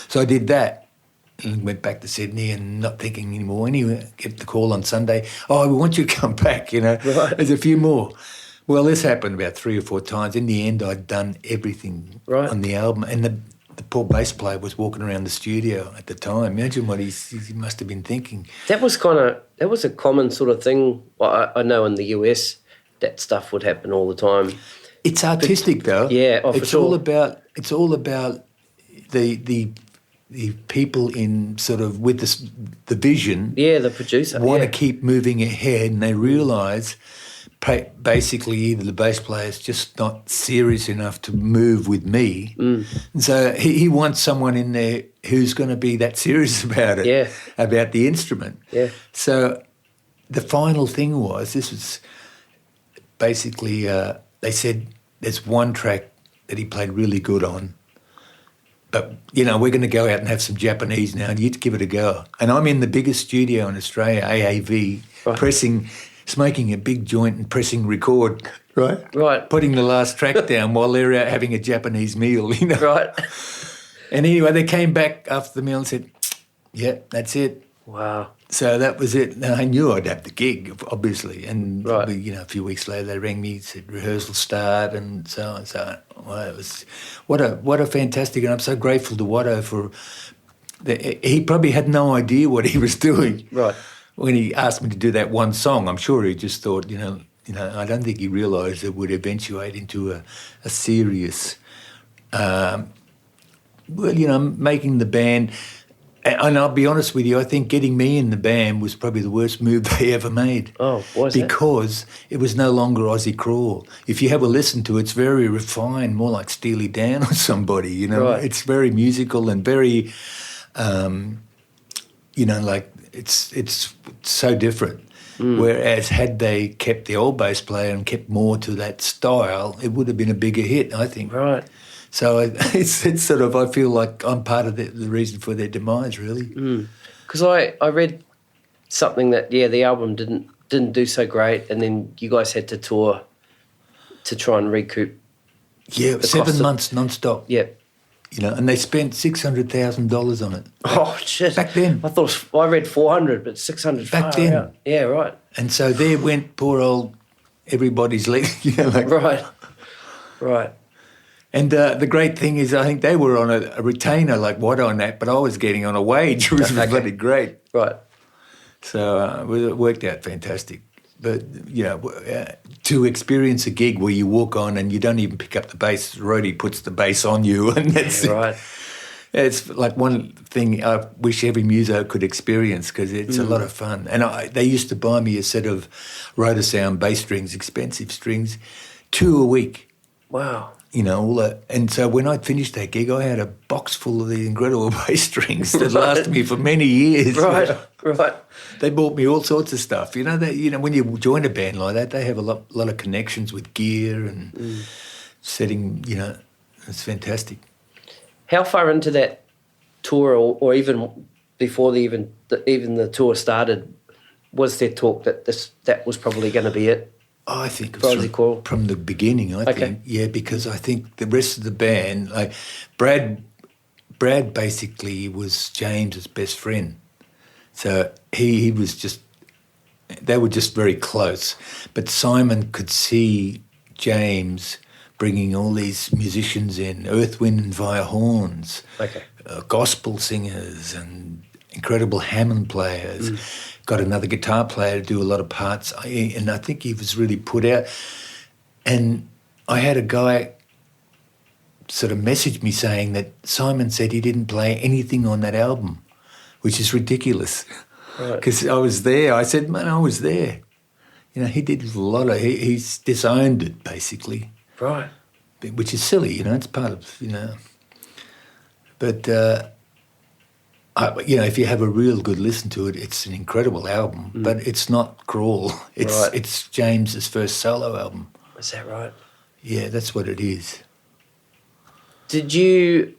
So I did that and went back to Sydney and not thinking anymore. Anyway, get the call on Sunday, oh, we want you to come back, Right. There's a few more. Well, this happened about 3 or 4 times. In the end, I'd done everything on the album, and the poor bass player was walking around the studio at the time. Imagine what he must have been thinking. That was a common sort of thing. Well, I know in the US that stuff would happen all the time. It's artistic, though. Yeah, for sure. It's all about the people in sort of with the vision. Yeah, the producer want to keep moving ahead, and they realise basically either the bass player is just not serious enough to move with me, and so he wants someone in there who's going to be that serious about it, about the instrument. Yeah. So the final thing was, this was basically they said there's one track that he played really good on, but, we're going to go out and have some Japanese now, and you'd give it a go. And I'm in the biggest studio in Australia, AAV, smoking a big joint and pressing record, right? Putting the last track down while they're out having a Japanese meal, Right. And anyway, they came back after the meal and said, yeah, that's it. Wow. So that was it. Now, I knew I'd have the gig, obviously, and a few weeks later they rang me, said rehearsal start, and so on. So it was what a fantastic, and I'm so grateful to Watto for. He probably had no idea what he was doing. Right. When he asked me to do that one song, I'm sure he just thought, I don't think he realised it would eventuate into a serious, making the band. And I'll be honest with you, I think getting me in the band was probably the worst move they ever made. Oh, why is that? Because it was no longer Aussie Crawl. If you have a listen to it, it's very refined, more like Steely Dan or somebody, Right. It's very musical and very, it's so different. Whereas had they kept the old bass player and kept more to that style, it would have been a bigger hit, I think. Right. So it's sort of, I feel like I'm part of the reason for their demise, really. Because I read something that, the album didn't do so great, and then you guys had to tour to try and recoup. Yeah, 7 months non-stop. Yeah. You know, and they spent $600,000 on it. Oh, shit. Back then. I read 400, but 600 Back then. Out. Yeah, right. And so there went poor old everybody's leg, Right. And the great thing is, I think they were on a retainer like Watto on that, but I was getting on a wage, which was bloody great. Right. So it worked out fantastic. But, to experience a gig where you walk on and you don't even pick up the bass, Rhodey puts the bass on you, and that's right. It's like one thing I wish every muso could experience, because it's a lot of fun. And they used to buy me a set of Rotor Sound bass strings, expensive strings, 2 a week. Wow. You know, all that. And so when I finished that gig, I had a box full of these incredible bass strings that lasted me for many years. Right. They bought me all sorts of stuff. You know, when you join a band like that, they have a lot of connections with gear and setting. You know, it's fantastic. How far into that tour, or even before even the tour started, was there talk that that was probably going to be it? I think it was from the beginning, I think. Yeah, because I think the rest of the band, like Brad basically was James's best friend. So he was just, they were just very close. But Simon could see James bringing all these musicians in, Earth, Wind and Fire horns, gospel singers and incredible Hammond players. Got another guitar player to do a lot of parts, and I think he was really put out. And I had a guy sort of message me saying that Simon said he didn't play anything on that album, which is ridiculous. Because I was there. I said, man, I was there. You know, he did a lot of, he's disowned it, basically. Right. Which is silly, you know, it's part of, you know. But... if you have a real good listen to it, it's an incredible album, but it's not Crawl. It's James's first solo album. Is that right? Yeah, that's what it is. Did you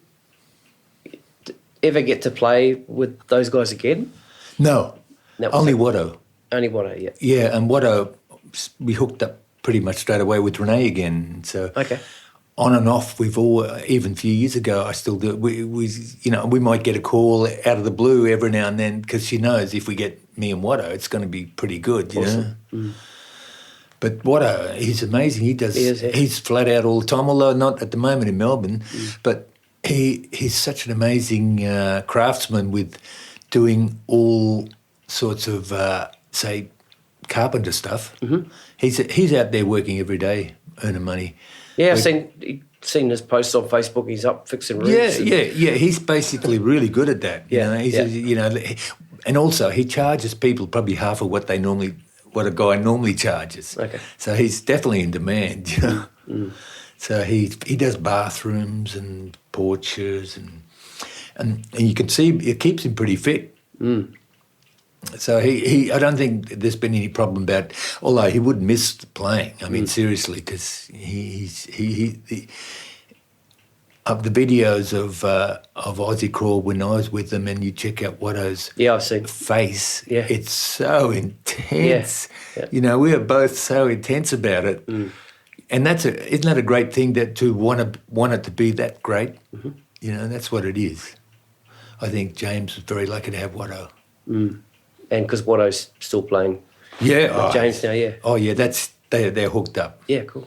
ever get to play with those guys again? No, only Watto. Only Watto, yeah. Yeah, and Watto, we hooked up pretty much straight away with Renee again. So on and off, we've all, even a few years ago, I still do. We might get a call out of the blue every now and then, because she knows if we get me and Watto, it's going to be pretty good, you know. But Watto, he's amazing. He's flat out all the time, although not at the moment in Melbourne. But he's such an amazing craftsman with doing all sorts of, say, carpenter stuff. He's out there working every day, earning money. Yeah, I've seen his posts on Facebook. He's up fixing roofs. Yeah. He's basically really good at that. You know, and also he charges people probably half of what a guy normally charges. So he's definitely in demand. You know, so he does bathrooms and porches and you can see it keeps him pretty fit. So I don't think there's been any problem about, although he would miss playing. I mean, seriously, because of the videos of Aussie Crawl when I was with them, and you check out Watto's I've seen face. Yeah. It's so intense. Yeah. You know, we are both so intense about it, and isn't that a great thing to want it to be that great? You know, that's what it is. I think James was very lucky to have Watto. And because Watto's still playing with James now, yeah. Oh, yeah, they're hooked up. Yeah, cool.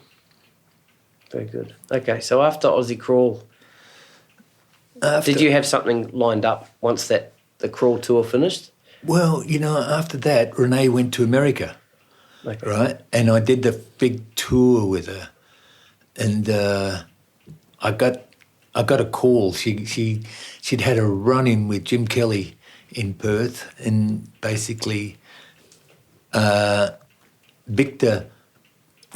Very good. Okay, so after Aussie Crawl, did you have something lined up once the Crawl tour finished? Well, you know, after that, Renee went to America, right? And I did the big tour with her. And I got a call. She'd had a run-in with Jim Kelly in Perth, and basically Victor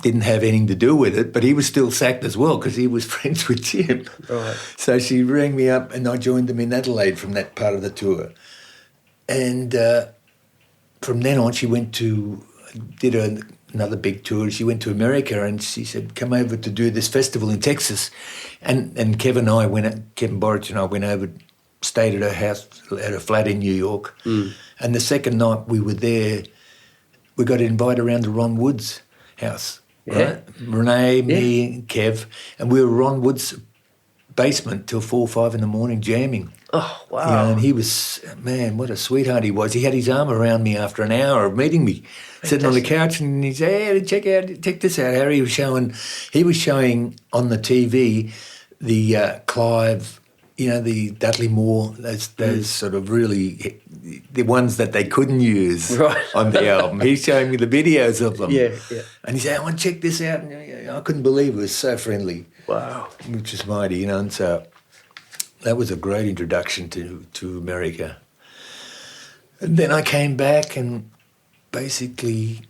didn't have anything to do with it, but he was still sacked as well because he was friends with Jim. Right. So she rang me up and I joined them in Adelaide from that part of the tour. And from then on she went to did another big tour. She went to America and she said, come over to do this festival in Texas. And Kevin Borich and I went over, stayed at her house, at her flat in New York. And the second night we were there, we got invited around to Ron Wood's house. Right? Renee, me, and Kev. And we were Ron Wood's basement till 4 or 5 in the morning jamming. Oh, wow. You know, and he was, man, what a sweetheart he was. He had his arm around me after an hour of meeting me, sitting on the couch, and he said, hey, check this out, Harry. He was showing on the TV the Clive, you know, the Dudley Moore, those sort of really, the ones that they couldn't use on the album. He's showing me the videos of them. Yeah. And he said, I want to check this out. And I couldn't believe it was so friendly. Wow. Which is mighty, you know, and so that was a great introduction to America. And then I came back and basically,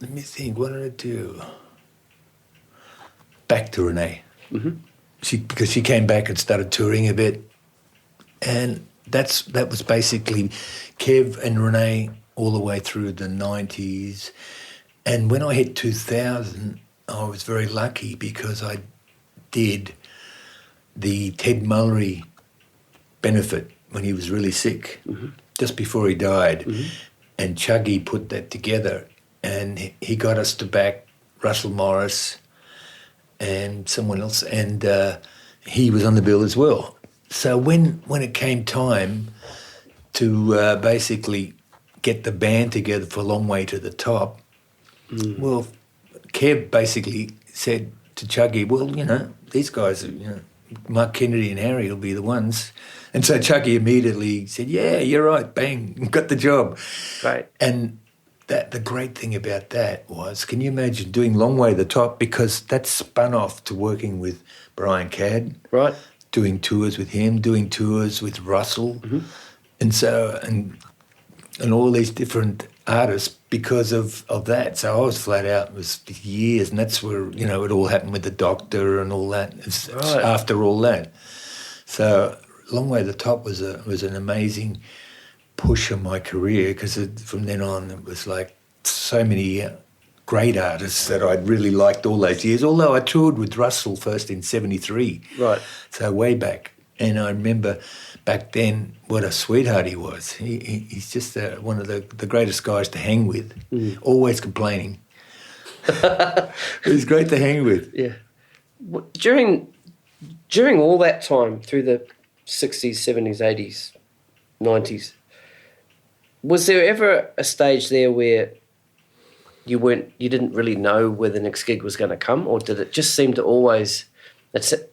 let me think, what did I do? Back to Renee. Because she came back and started touring a bit. And that was basically Kev and Renee all the way through the 90s. And when I hit 2000, I was very lucky because I did the Ted Mullery benefit when he was really sick, just before he died. And Chuggy put that together, and he got us to back Russell Morris and someone else, and he was on the bill as well. So when it came time to basically get the band together for Long Way to the Top, well, Kev basically said to Chuggy, well, you know, these guys, you know, Mark Kennedy and Harry will be the ones. And so Chuggy immediately said, yeah, you're right, bang, got the job. Right. And the great thing about that was, can you imagine doing Long Way to the Top, because that spun off to working with Brian Cadd. Right. Doing tours with him, doing tours with Russell. And so, and all these different artists because of that. So I was flat out, it was years, and that's where, you know, it all happened with the Doctor and all that. It's after all that. So Long Way to the Top was an amazing push on my career, because from then on it was like so many great artists that I'd really liked all those years, although I toured with Russell first in 73. Right. So way back. And I remember back then what a sweetheart he was. He's just one of the greatest guys to hang with, always complaining. It was great to hang with. Yeah. During all that time, through the 60s, 70s, 80s, 90s, was there ever a stage there where you didn't really know where the next gig was going to come, or did it just seem to always?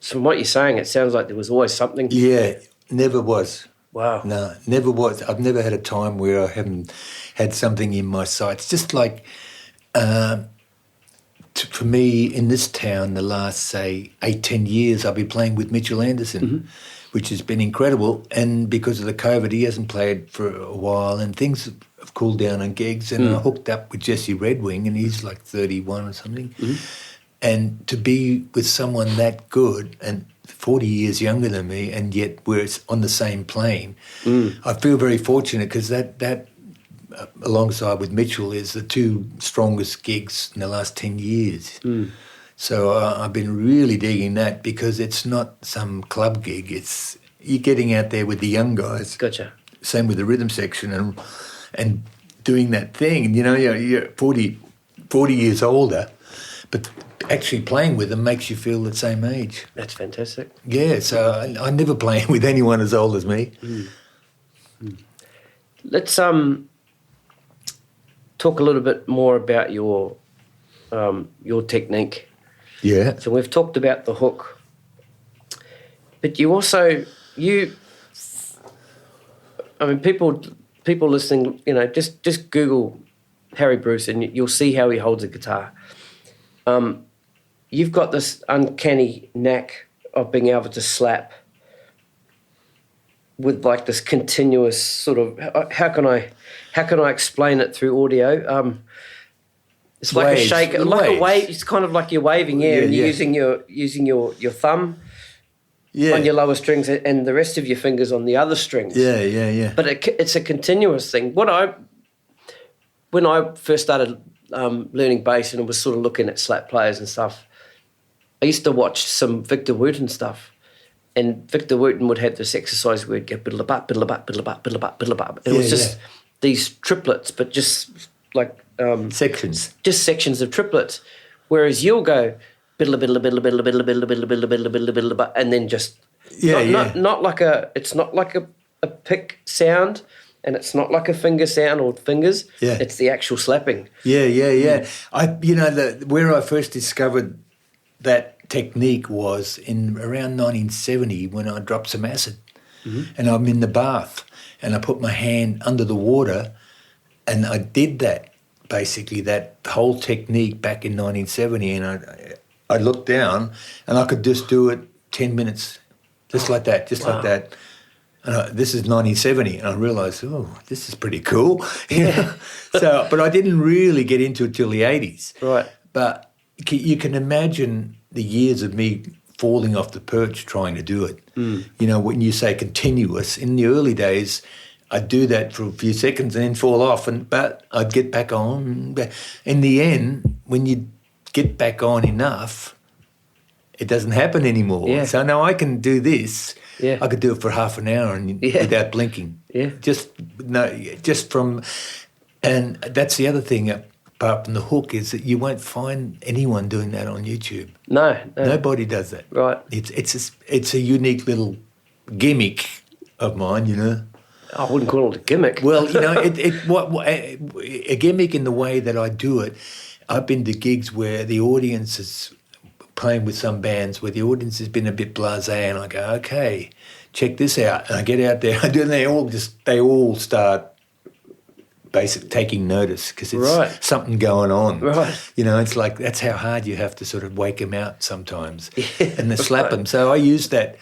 From what you're saying, it sounds like there was always something. Yeah, never was. Wow. No, never was. I've never had a time where I haven't had something in my sights. Just like, for me, in this town, the last, say, 8-10 years, I've been playing with Mitchell Anderson, which has been incredible. And because of the COVID, he hasn't played for a while, and things have cooled down on gigs. And I hooked up with Jesse Redwing, and he's like 31 or something. And to be with someone that good and 40 years younger than me, and yet we're on the same plane, I feel very fortunate, because that alongside with Mitchell is the two strongest gigs in the last 10 years. So I've been really digging that, because it's not some club gig. It's you're getting out there with the young guys. Gotcha. Same with the rhythm section and doing that thing. And, you know, you're 40 years older, but actually playing with them makes you feel the same age. That's fantastic. Yeah, so I never play with anyone as old as me. Let's talk a little bit more about your technique. Yeah. So we've talked about the hook, but you also I mean, people listening, you know, just Google Harry Brus and you'll see how he holds a guitar. You've got this uncanny knack of being able to slap with like this continuous sort of, how can I explain it through audio? It's like waves. A shake, like a wave. It's kind of like you're waving, and you're using your thumb on your lower strings and the rest of your fingers on the other strings. Yeah. But it's a continuous thing. when I first started learning bass and was sort of looking at slap players and stuff, I used to watch some Victor Wooten stuff. And Victor Wooten would have this exercise where he'd go biddle-a-butt, biddle-a-butt, biddle-a-butt, biddle-a-butt, biddle-a-butt. It was just these triplets, but just like... sections. Just sections of triplets. Whereas you'll go biddle-a-biddle-a-biddle-a-biddle-a-biddle-a-biddle-a-biddle-a-biddle-a-biddle, and then just... Not like a... It's not like a pick sound, and it's not like a finger sound or fingers. Yeah. It's the actual slapping. Yeah. Where I first discovered that technique was in around 1970 when I dropped some acid, and I'm in the bath, and I put my hand under the water, and I did that, basically that whole technique back in 1970, and I looked down, and I could just do it 10 minutes, just like that. And this is 1970, and I realised, this is pretty cool. Yeah. But I didn't really get into it till the 80s. Right. But you can imagine the years of me falling off the perch trying to do it. You know, when you say continuous, in the early days, I'd do that for a few seconds and then fall off, but I'd get back on. In the end, when you get back on enough, it doesn't happen anymore. Yeah. So now I can do this. Yeah. I could do it for half an hour without blinking. Yeah. And that's the other thing, apart from the hook, is that you won't find anyone doing that on YouTube. No. Nobody does that. Right. It's a unique little gimmick of mine, you know. I wouldn't call it a gimmick. Well, you know, a gimmick in the way that I do it. I've been to gigs where the audience is playing with some bands where the audience has been a bit blasé, and I go, okay, check this out, and I get out there, and they all start basically taking notice because it's something going on. Right. You know, it's like that's how hard you have to sort of wake them out sometimes, and slap Right. them. So I use that.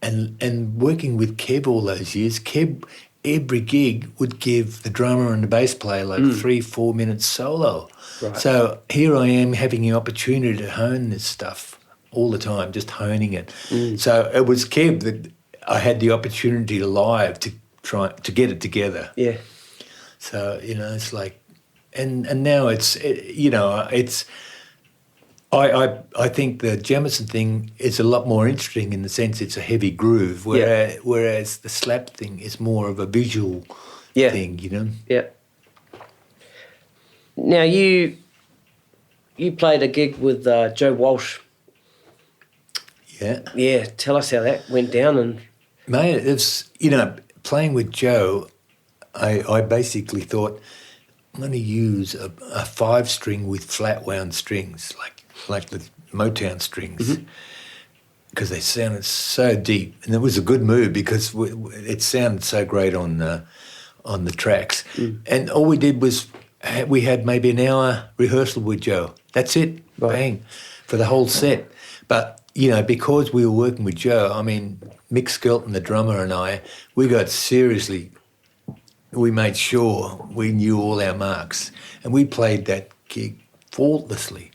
And working with Kev all those years, Kev, every gig would give the drummer and the bass player like 3-4 minutes solo. Right. So here I am having the opportunity to hone this stuff all the time, just honing it. So it was Kev that I had the opportunity to live to try to get it together. Yeah. So, you know, it's like, and now I think the Jamerson thing is a lot more interesting in the sense it's a heavy groove, whereas the slap thing is more of a visual thing, you know? Yeah. Now, you played a gig with Joe Walsh. Yeah. Yeah, tell us how that went down. And Mate, it's, you know, playing with Joe, I basically thought, I'm going to use a 5-string with flat wound strings, like the Motown strings, because they sounded so deep, and it was a good move because it sounded so great on the tracks. And all we did was we had maybe an hour rehearsal with Joe. That's it, bang, for the whole set. But you know, because we were working with Joe, I mean, Mick Skelton, the drummer, and I, we made sure we knew all our marks, and we played that gig faultlessly.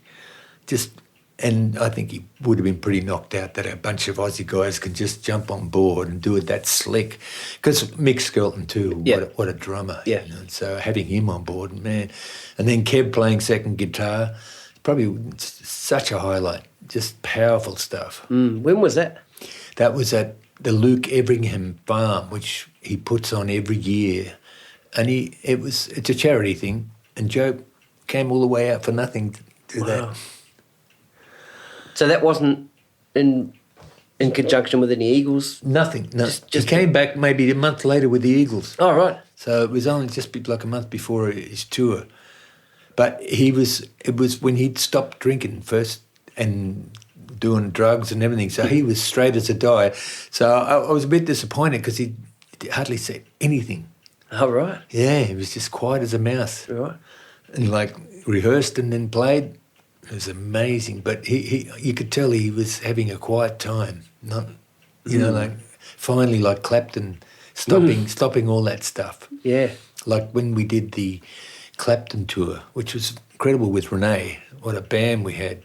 And I think he would have been pretty knocked out that a bunch of Aussie guys can just jump on board and do it that slick. Because Mick Skelton too, what a drummer. Yeah. You know? So having him on board, man. And then Kev playing second guitar, probably such a highlight. Just powerful stuff. when was that? That was at the Luke Everingham farm, which he puts on every year. And it's a charity thing. And Joe came all the way out for nothing to do that. So that wasn't in conjunction with any Eagles? Nothing. No. Just he came back maybe a month later with the Eagles. Oh, right. So it was only just like a month before his tour. But it was when he'd stopped drinking first and doing drugs and everything. So he was straight as a die. So I was a bit disappointed because he hardly said anything. Oh, right. Yeah, he was just quiet as a mouse. Right. And like rehearsed and then played. It was amazing, but you could tell he was having a quiet time. Not, like finally, like Clapton, stopping all that stuff. Yeah. Like when we did the Clapton tour, which was incredible with Renee. What a band we had!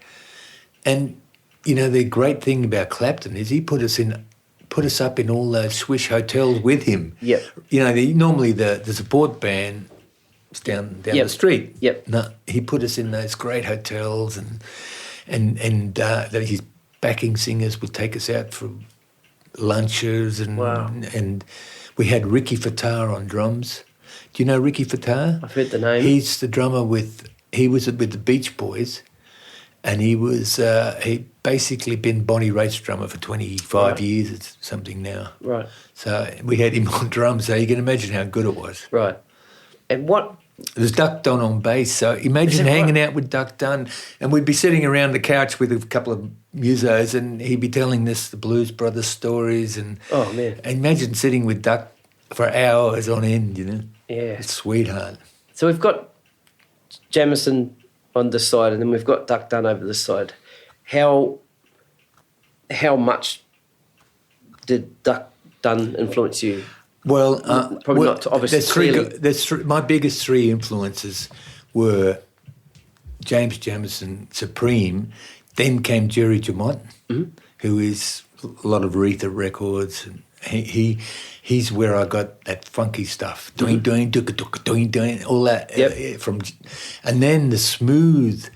And you know the great thing about Clapton is he put us up in all those swish hotels with him. Yep. You know, normally the support band down the street. Yep. No, he put us in those great hotels, and his backing singers would take us out for lunches, and we had Ricky Fattar on drums. Do you know Ricky Fattar? I've heard the name. He's the drummer he was with the Beach Boys, and he basically been Bonnie Raitt's drummer for 25 years. It's something now. Right. So we had him on drums, so you can imagine how good it was. Right. And what... There's Duck Dunn on bass, so imagine hanging out with Duck Dunn, and we'd be sitting around the couch with a couple of musos, and he'd be telling us the Blues Brothers stories, and oh man, and imagine sitting with Duck for hours on end, Yeah, it's sweetheart. So we've got Jamerson on this side, and then we've got Duck Dunn over this side. How much did Duck Dunn influence you? Well, probably not. Obviously, my biggest three influences were James Jamerson, Supreme. Then came Jerry Jemmott, who is a lot of Aretha records, and he's where I got that funky stuff, doing, all that from, and then the smooth.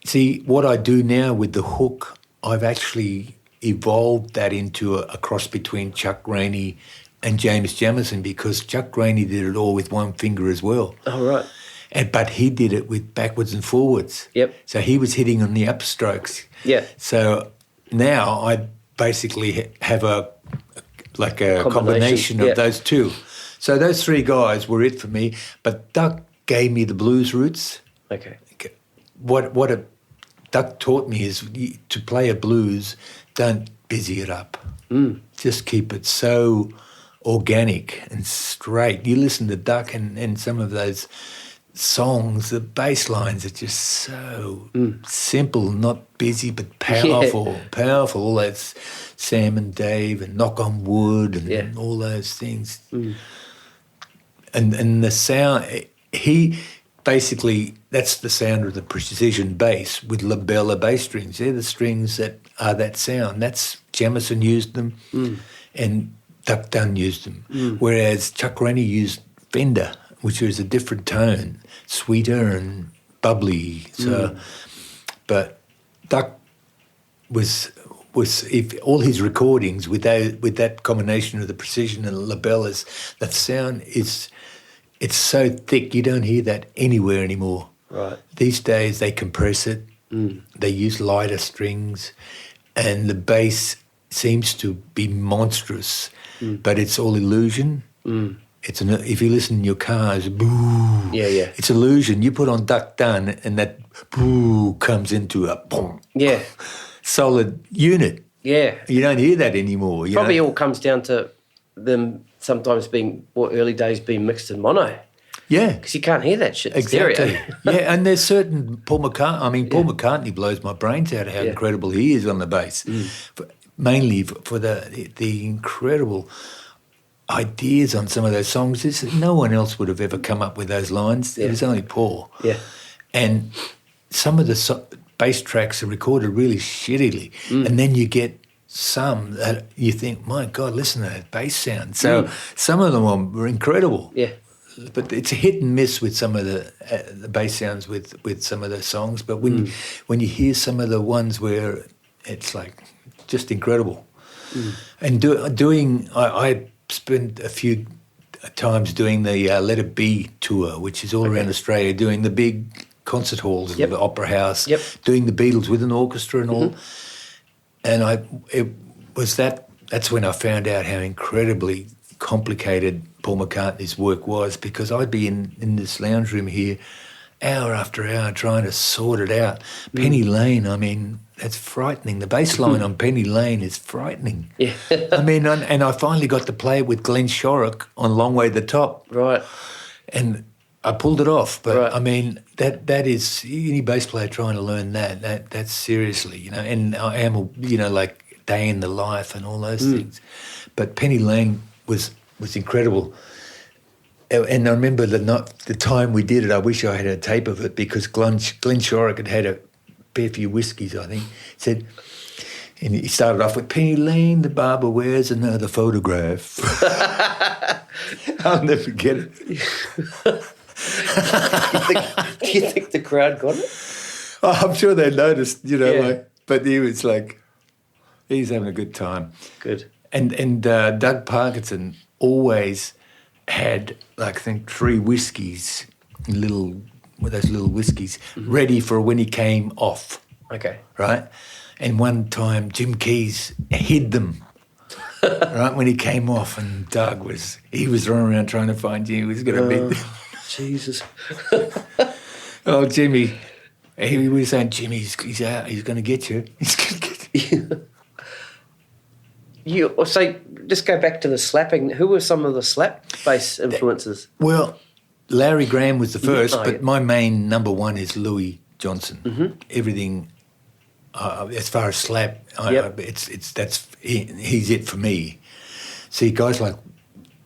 See what I do now with the hook. I've actually evolved that into a cross between Chuck Rainey and James Jamerson, because Chuck Rainey did it all with one finger as well. Oh, right. But he did it with backwards and forwards. Yep. So he was hitting on the upstrokes. Yeah. So now I basically have a combination of those two. So those three guys were it for me. But Duck gave me the blues roots. Okay. What Duck taught me is to play a blues, don't busy it up. Just keep it so organic and straight. You listen to Duck and some of those songs, the bass lines are just so simple, not busy but powerful. Yeah. Powerful. All that Sam and Dave and Knock on Wood and all those things. And the sound, he basically, that's the sound of the precision bass with labella bass strings. They're the strings that are that sound. That's Jamerson used them and Duck Dunn used them. Whereas Chuck Rainey used Fender, which is a different tone, sweeter and bubbly. So, but Duck was if all his recordings with that combination of the precision and the labellas, that sound it's so thick you don't hear that anywhere anymore. Right. These days they compress it. They use lighter strings, and the bass seems to be monstrous, but it's all illusion. If you listen in your car, it's boo. Yeah. It's illusion. You put on Duck Dunn, and that boo comes into a boom. Yeah. Solid unit. Yeah. You don't hear that anymore. Probably all comes down to them sometimes early days being mixed in mono. Yeah. Because you can't hear that shit in exactly. stereo. Yeah, and there's certain Paul McCartney. Paul McCartney blows my brains out how incredible he is on the bass. Mainly for the incredible ideas on some of those songs. No one else would have ever come up with those lines. It was only Paul. Yeah. And some of the bass tracks are recorded really shittily, and then you get some that you think, my God, listen to that bass sound. So some of them were incredible. Yeah. But it's a hit and miss with some of the bass sounds with some of the songs. But when you hear some of the ones where it's like just incredible, and I spent a few times doing the Let It Be tour, which is all around Australia, doing the big concert halls of the Opera House, doing the Beatles with an orchestra and all. And that's when I found out how incredibly complicated Paul McCartney's work was, because I'd be in this lounge room here hour after hour trying to sort it out. Penny Lane, I mean, that's frightening. The bass line on Penny Lane is frightening. Yeah. I mean, and I finally got to play it with Glenn Shorrock on Long Way to the Top. Right. And I pulled it off. But, I mean, that is, any bass player trying to learn that's seriously, and I am, like Day in the Life and all those things. But Penny Lane was incredible. And I remember the time we did it, I wish I had a tape of it, because Glenn Shorrock had a fair few whiskies, I think. And he started off with Penny Lane, the barber wears another photograph. I'll never forget it. Do you think the crowd got it? Oh, I'm sure they noticed, Yeah. but he was like, he's having a good time. Good. And Doug Parkinson always had, like, I think 3 whiskies, those little whiskies, ready for when he came off. Okay. Right? And one time Jim Keys hid them, right, when he came off, and Doug was running around trying to find Jimmy. He was going to beat them. Jesus. Oh, Jimmy. He was saying, Jimmy, he's out. He's going to get you. He's going to get you. So just go back to the slapping. Who were some of the slap bass influences? Well, Larry Graham was the first, Oh, but yeah. my main number one is Louis Johnson. Mm-hmm. Everything, as far as slap, Yep. he's it for me. See, guys like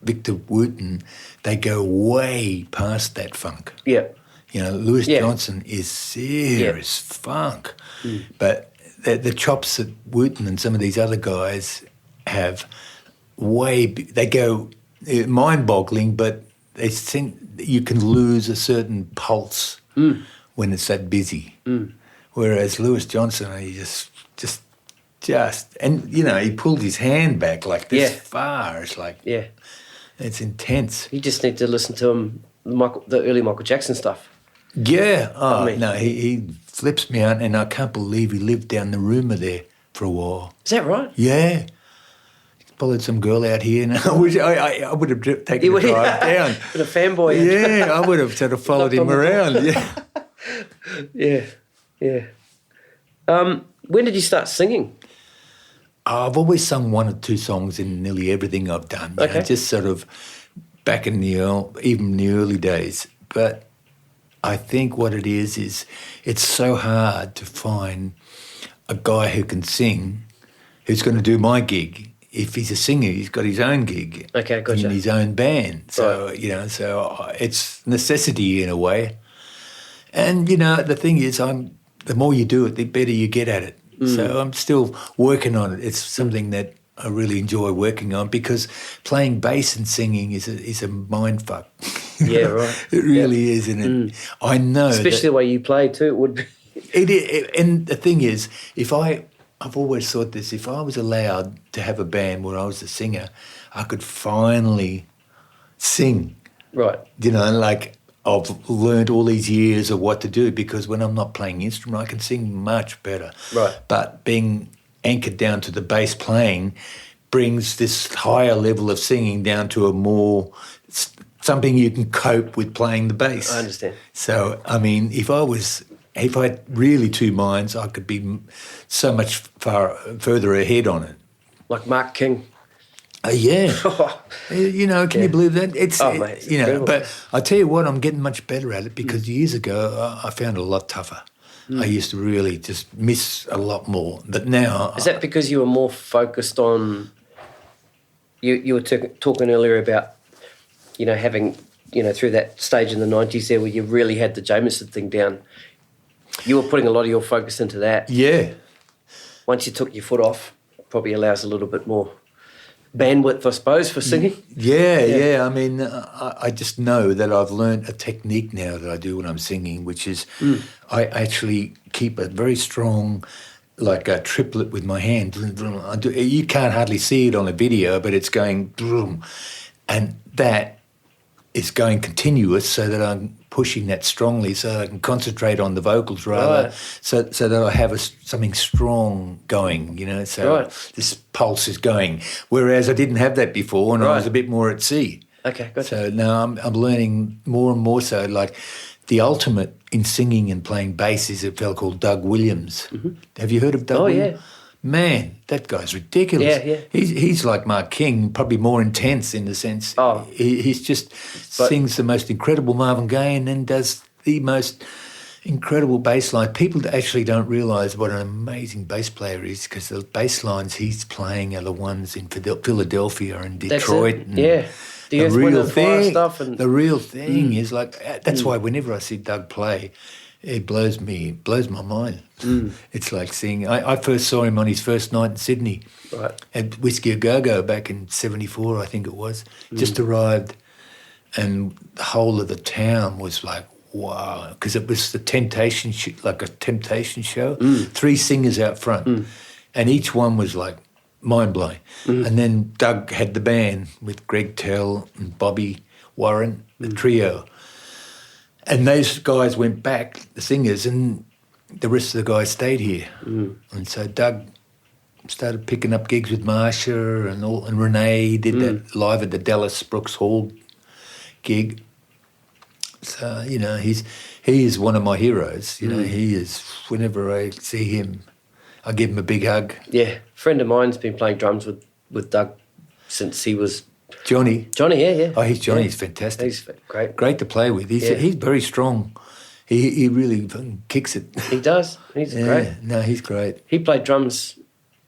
Victor Wooten, they go way past that funk. Yeah. Louis Yeah. Johnson is serious funk. But the chops that Wooten and some of these other guys have they go mind-boggling, but they think you can lose a certain pulse when it's that busy. Whereas Louis Johnson, he just, and he pulled his hand back like this far. It's like, it's intense. You just need to listen to him, the early Michael Jackson stuff. Yeah. Oh, I mean- no, he flips me out, and I can't believe he lived down the rumour there for a while. Is that right? Yeah. Followed some girl out here, and I would have taken a drive down. With a fanboy. Yeah, I would have sort of followed him around. Yeah. Yeah. When did you start singing? I've always sung 1 or 2 songs in nearly everything I've done. Okay. Just sort of back in even the early days. But I think what it is it's so hard to find a guy who can sing who's going to do my gig. If he's a singer, he's got his own gig. Okay, gotcha. In his own band. So, Right. so it's necessity in a way. And, the thing is, the more you do it, the better you get at it. So I'm still working on it. It's something that I really enjoy working on, because playing bass and singing is a mind fuck. Yeah, right. It really is, isn't it? I know. Especially the way you play too, it would be. And the thing is, I've always thought this, if I was allowed to have a band where I was a singer, I could finally sing. Right. Like I've learned all these years of what to do, because when I'm not playing instrument, I can sing much better. Right. But being anchored down to the bass playing brings this higher level of singing down to a more something you can cope with playing the bass. I understand. So, I mean, if I had really 2 minds, I could be so much further ahead on it. Like Mark King. Yeah. Can you believe that? It's incredible. but I tell you what, I'm getting much better at it, because years ago I found it a lot tougher. I used to really just miss a lot more, but now... Is that because you were more focused on... You were talking earlier about, having, through that stage in the 90s there where you really had the Jamerson thing down. You were putting a lot of your focus into that. Yeah. Once you took your foot off, it probably allows a little bit more bandwidth, I suppose, for singing. Yeah. I mean, I just know that I've learned a technique now that I do when I'm singing, which is I actually keep a very strong, like a triplet with my hand. You can't hardly see it on a video, but it's going, and that is going continuous, so that I'm pushing that strongly, so I can concentrate on the vocals rather, so that I have something strong going, so this pulse is going. Whereas I didn't have that before, and I was a bit more at sea. Okay, gotcha. So now I'm learning more and more so. Like the ultimate in singing and playing bass is a fellow called Doug Williams. Mm-hmm. Have you heard of Doug Williams? Yeah. Man, that guy's ridiculous. Yeah. He's like Mark King, probably more intense in the sense. Oh. He's just sings the most incredible Marvin Gaye, and then does the most incredible bass line. People actually don't realise what an amazing bass player is, because the bass lines he's playing are the ones in Philadelphia and Detroit. And the Earth, Wind and Fire stuff. The real thing is like, that's why whenever I see Doug play, it blows my mind. It's like seeing... I first saw him on his first night in Sydney at Whiskey A Go-Go back in 74, I think it was. Just arrived and the whole of the town was like, wow, because it was the Temptation, like a Temptation show. 3 singers out front, and each one was like mind-blowing. And then Doug had the band with Greg Tell and Bobby Warren, the trio. And those guys went back, the singers, and the rest of the guys stayed here. And so Doug started picking up gigs with Marcia and Renee. Did that live at the Dallas Brooks Hall gig. So, you know, he is one of my heroes. You know, he is, whenever I see him, I give him a big hug. Yeah, a friend of mine's been playing drums with Doug since he was... Johnny, yeah. Oh, Johnny's fantastic. He's great. Great to play with. He's very strong. He really fucking kicks it. He does. He's great. No, he's great. He played drums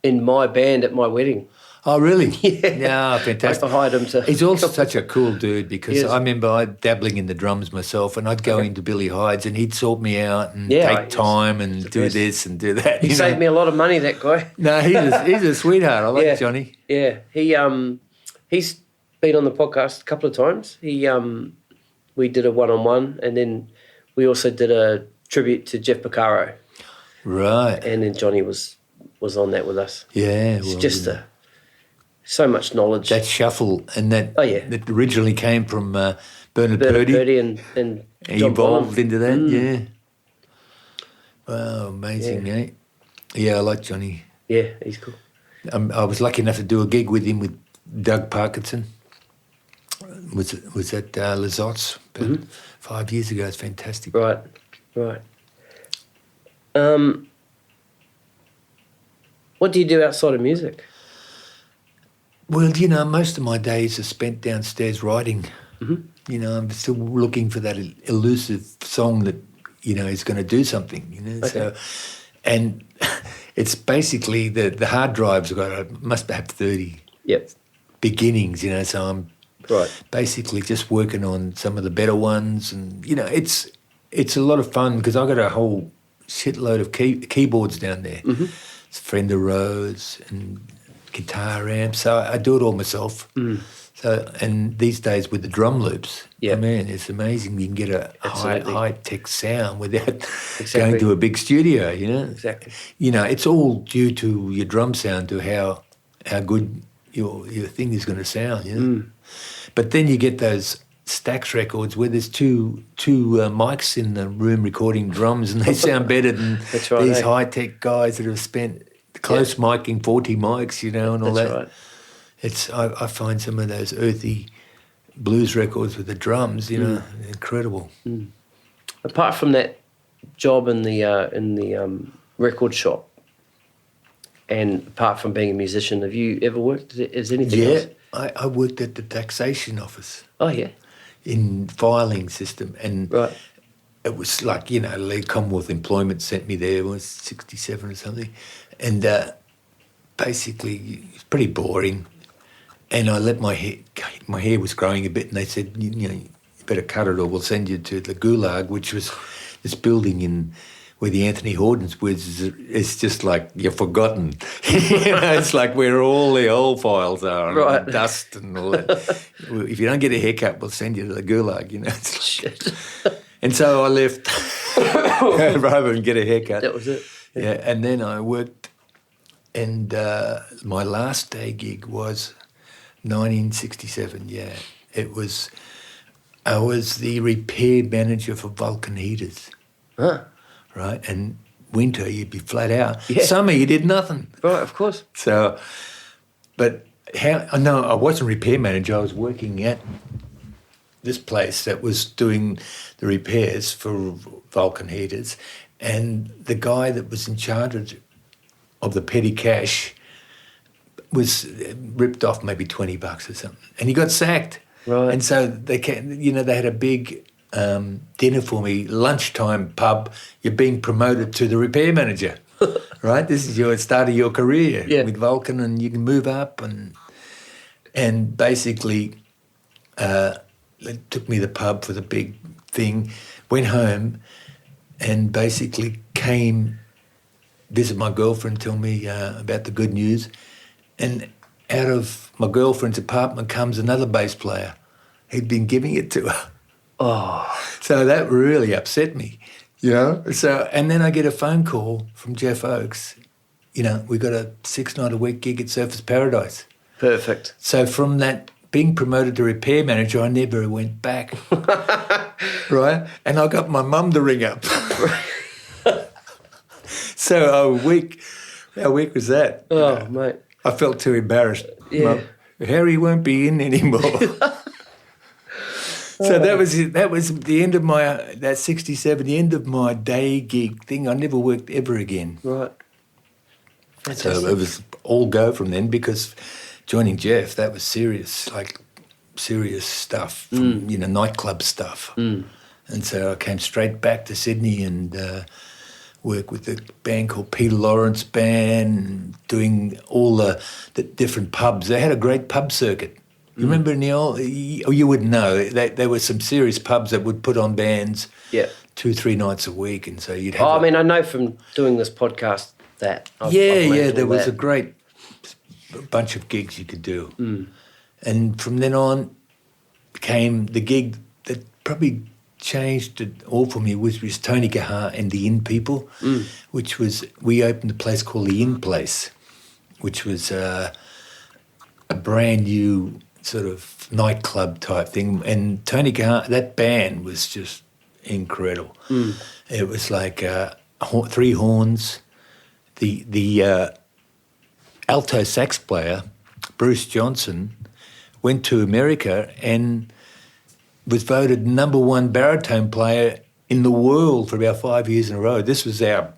in my band at my wedding. Oh, really? Yeah. Fantastic. I hired him to... He's also such a cool dude because I remember dabbling in the drums myself, and I'd go into Billy Hyde's and he'd sort me out and take time and do this and do that. He saved me a lot of money, that guy. No, he's a sweetheart. I like Johnny. Yeah. He's been on the podcast a couple of times. We did a one-on-one, and then we also did a tribute to Jeff Porcaro. Right. And then Johnny was on that with us. Yeah. It's just so much knowledge. That shuffle and that that originally came from Bernard Purdy and he John evolved Bonham. into that, yeah. Wow, amazing, eh? Yeah, I like Johnny. Yeah, he's cool. I was lucky enough to do a gig with him with Doug Parkinson. Was at Lizottes about 5 years ago. It's fantastic. Right. What do you do outside of music? Well, you know, most of my days are spent downstairs writing. You know, I'm still looking for that elusive song that, you know, is going to do something, you know. Okay. So, and it's basically the hard drives I must have 30 beginnings, you know, so I'm basically just working on some of the better ones. And, you know, it's a lot of fun because I've got a whole shitload of keyboards down there. It's Fender Rhodes and guitar amps, so I do it all myself. So, and these days with the drum loops, man, it's amazing. You can get a high-tech sound without going to a big studio, you know? Exactly. You know, it's all due to your drum sound, to how good your thing is going to sound, you know? But then you get those Stax records where there's two mics in the room recording drums, and they sound better than these high-tech guys that have spent close miking 40 mics, you know, and all that. Right. I find some of those earthy blues records with the drums, you know, incredible. Apart from that job in the record shop, and apart from being a musician, have you ever worked as anything else? Yeah, I worked at the taxation office. Oh, yeah. In filing system, and it was like, you know, the Commonwealth Employment sent me there. It was 67 or something, and basically it's pretty boring. And I let my hair was growing a bit, and they said, you know, you better cut it or we'll send you to the Gulag, which was this building in where the Anthony Hordens was. It's just like you're forgotten. You know, it's like where all the old files are, and the dust and all that. If you don't get a haircut, we'll send you to the Gulag, you know. It's like, and so I left rather than get a haircut. That was it. Yeah, and then I worked, and my last day gig was 1967, I was the repair manager for Vulcan heaters. Right, and winter you'd be flat out. Summer you did nothing. Right, of course. So, but I wasn't repair manager. I was working at this place that was doing the repairs for Vulcan heaters, and the guy that was in charge of the petty cash was ripped off maybe $20 or something, and he got sacked. Right. And so they had a big dinner for me, lunchtime pub. You're being promoted to the repair manager, right? This is your start of your career with Vulcan, and you can move up. And basically, they took me to the pub for the big thing. Went home, and basically came visit my girlfriend, tell me about the good news. And out of my girlfriend's apartment comes another bass player he'd been giving it to her. Oh. So that really upset me, So, and then I get a phone call from Geoff Oakes. We got a 6-night-a-week gig at Surfers Paradise. Perfect. So from that, being promoted to repair manager, I never went back. Right? And I got my mum to ring up. So how weak was that? Oh, mate. I felt too embarrassed. Yeah. Mum, Harry won't be in anymore. So that was the end of that 67, the end of my day gig thing. I never worked ever again. Right. Fantastic. So it was all go from then, because joining Geoff, that was serious stuff, nightclub stuff. Mm. And so I came straight back to Sydney and worked with a band called Peter Lawrence Band, doing all the different pubs. They had a great pub circuit. You remember in the old... You wouldn't know. There were some serious pubs that would put on bands 2-3 nights a week, and so you'd have... I mean, I know from doing this podcast that... I've there was a great bunch of gigs you could do. Mm. And from then on came the gig that probably changed it all for me, which was Tony Gaha and the Inn People, which was... We opened a place called the Inn Place, which was a brand new sort of nightclub type thing. And Tony Gaha, that band was just incredible. Mm. It was like 3 horns. The alto sax player, Bruce Johnson, went to America and was voted #1 baritone player in the world for about 5 years in a row. This was our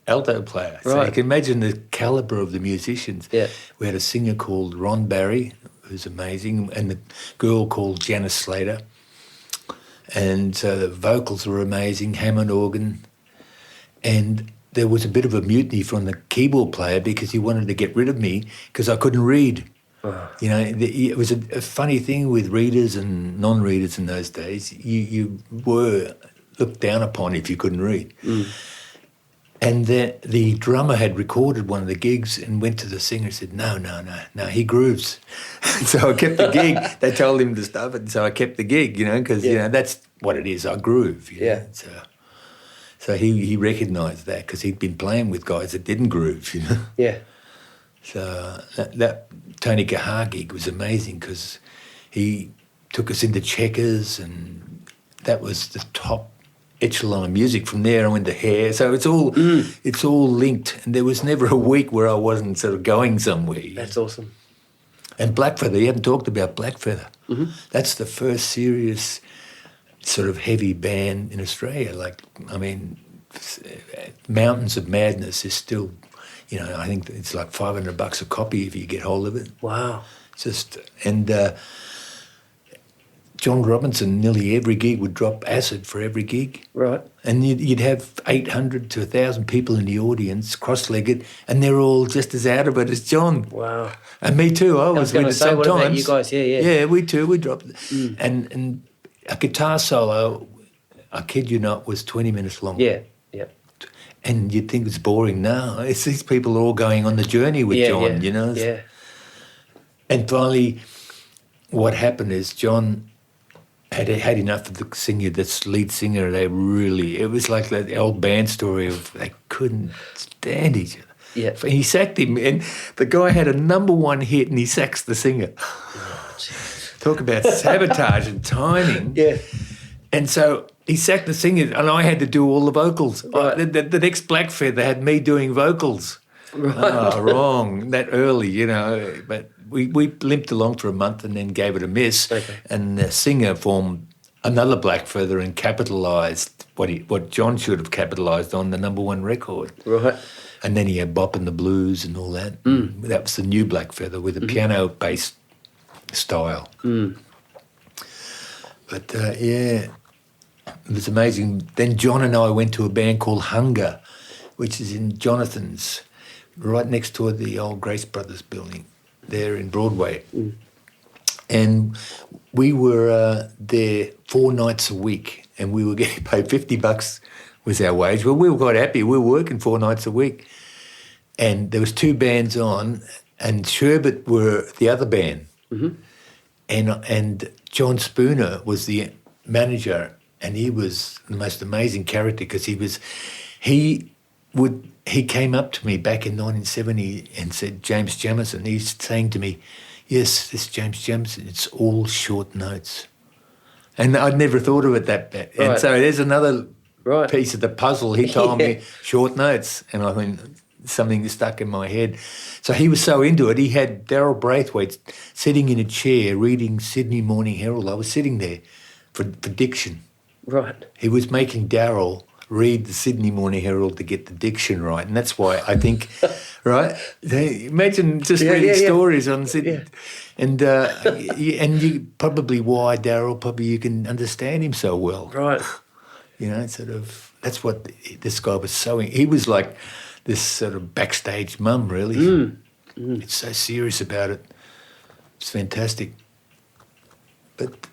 alto player. Right. So you can imagine the calibre of the musicians. Yeah. We had a singer called Ron Barry, who's amazing, and the girl called Janice Slater. And so the vocals were amazing, Hammond organ. And there was a bit of a mutiny from the keyboard player because he wanted to get rid of me because I couldn't read. Oh. It was a funny thing with readers and non-readers in those days. You were looked down upon if you couldn't read. Mm. And the drummer had recorded one of the gigs and went to the singer and said, no, he grooves. So I kept the gig. They told him to stop it, and so I kept the gig, because, that's what it is. I groove. Yeah. So he recognised that because he'd been playing with guys that didn't groove, Yeah. So that Tony Gaha gig was amazing because he took us into Checkers, and that was the top echelon music. From there I went to Hair. So it's all linked, and there was never a week where I wasn't sort of going somewhere. That's awesome. And Blackfeather, you haven't talked about Blackfeather. Mm-hmm. That's the first serious sort of heavy band in Australia. Mountains of Madness is still, I think it's like $500 a copy if you get hold of it. Wow. John Robinson, nearly every gig would drop acid for every gig. Right. And you'd have 800 to 1,000 people in the audience, cross-legged, and they're all just as out of it as John. Wow. And me too. I was going to say, what about you guys? Yeah. Yeah, we too. We dropped. And a guitar solo, I kid you not, was 20 minutes long. Yeah. And you'd think it's boring. No, it's these people are all going on the journey with John, Yeah. And finally, what happened is John had enough of the singer, this lead singer. It was like that old band story of they couldn't stand each other. Yeah. And he sacked him, and the guy had a #1 hit, and he sacks the singer. Oh, Talk about sabotage and timing. Yeah. And so he sacked the singer, and I had to do all the vocals. Right. The next Blackfeather had me doing vocals. Right. Oh, wrong, that early, But we limped along for a month and then gave it a miss. Okay. And the singer formed another Blackfeather and capitalised what John should have capitalised on, the #1 record. Right. And then he had Bop and the Blues and all that. Mm. That was the new Blackfeather with a piano-based style. Mm. But, it was amazing. Then John and I went to a band called Hunger, which is in Jonathan's, right next to the old Grace Brothers building there in Broadway. Mm. And we were there 4 nights a week, and we were getting paid $50 was our wage. Well, we were quite happy. We were working 4 nights a week. And there was 2 bands on, and Sherbet were the other band. Mm-hmm. and John Spooner was the manager, and he was the most amazing character because he came up to me back in 1970 and said, James Jamerson, he's saying to me, yes, this James Jamerson, it's all short notes. And I'd never thought of it that bad. Right. And so there's another Right. piece of the puzzle. He told me short notes, and I mean, something stuck in my head. So he was so into it. He had Daryl Braithwaite sitting in a chair reading Sydney Morning Herald. I was sitting there for diction. Right. He was making Daryl read the Sydney Morning Herald to get the diction right, and that's why I think, right? Imagine just reading stories on Sydney, and you probably why Daryl you can understand him so well, Right. You know, sort of. That's what this guy was so. He was like this sort of backstage mum, really. It's so serious about it. It's fantastic, but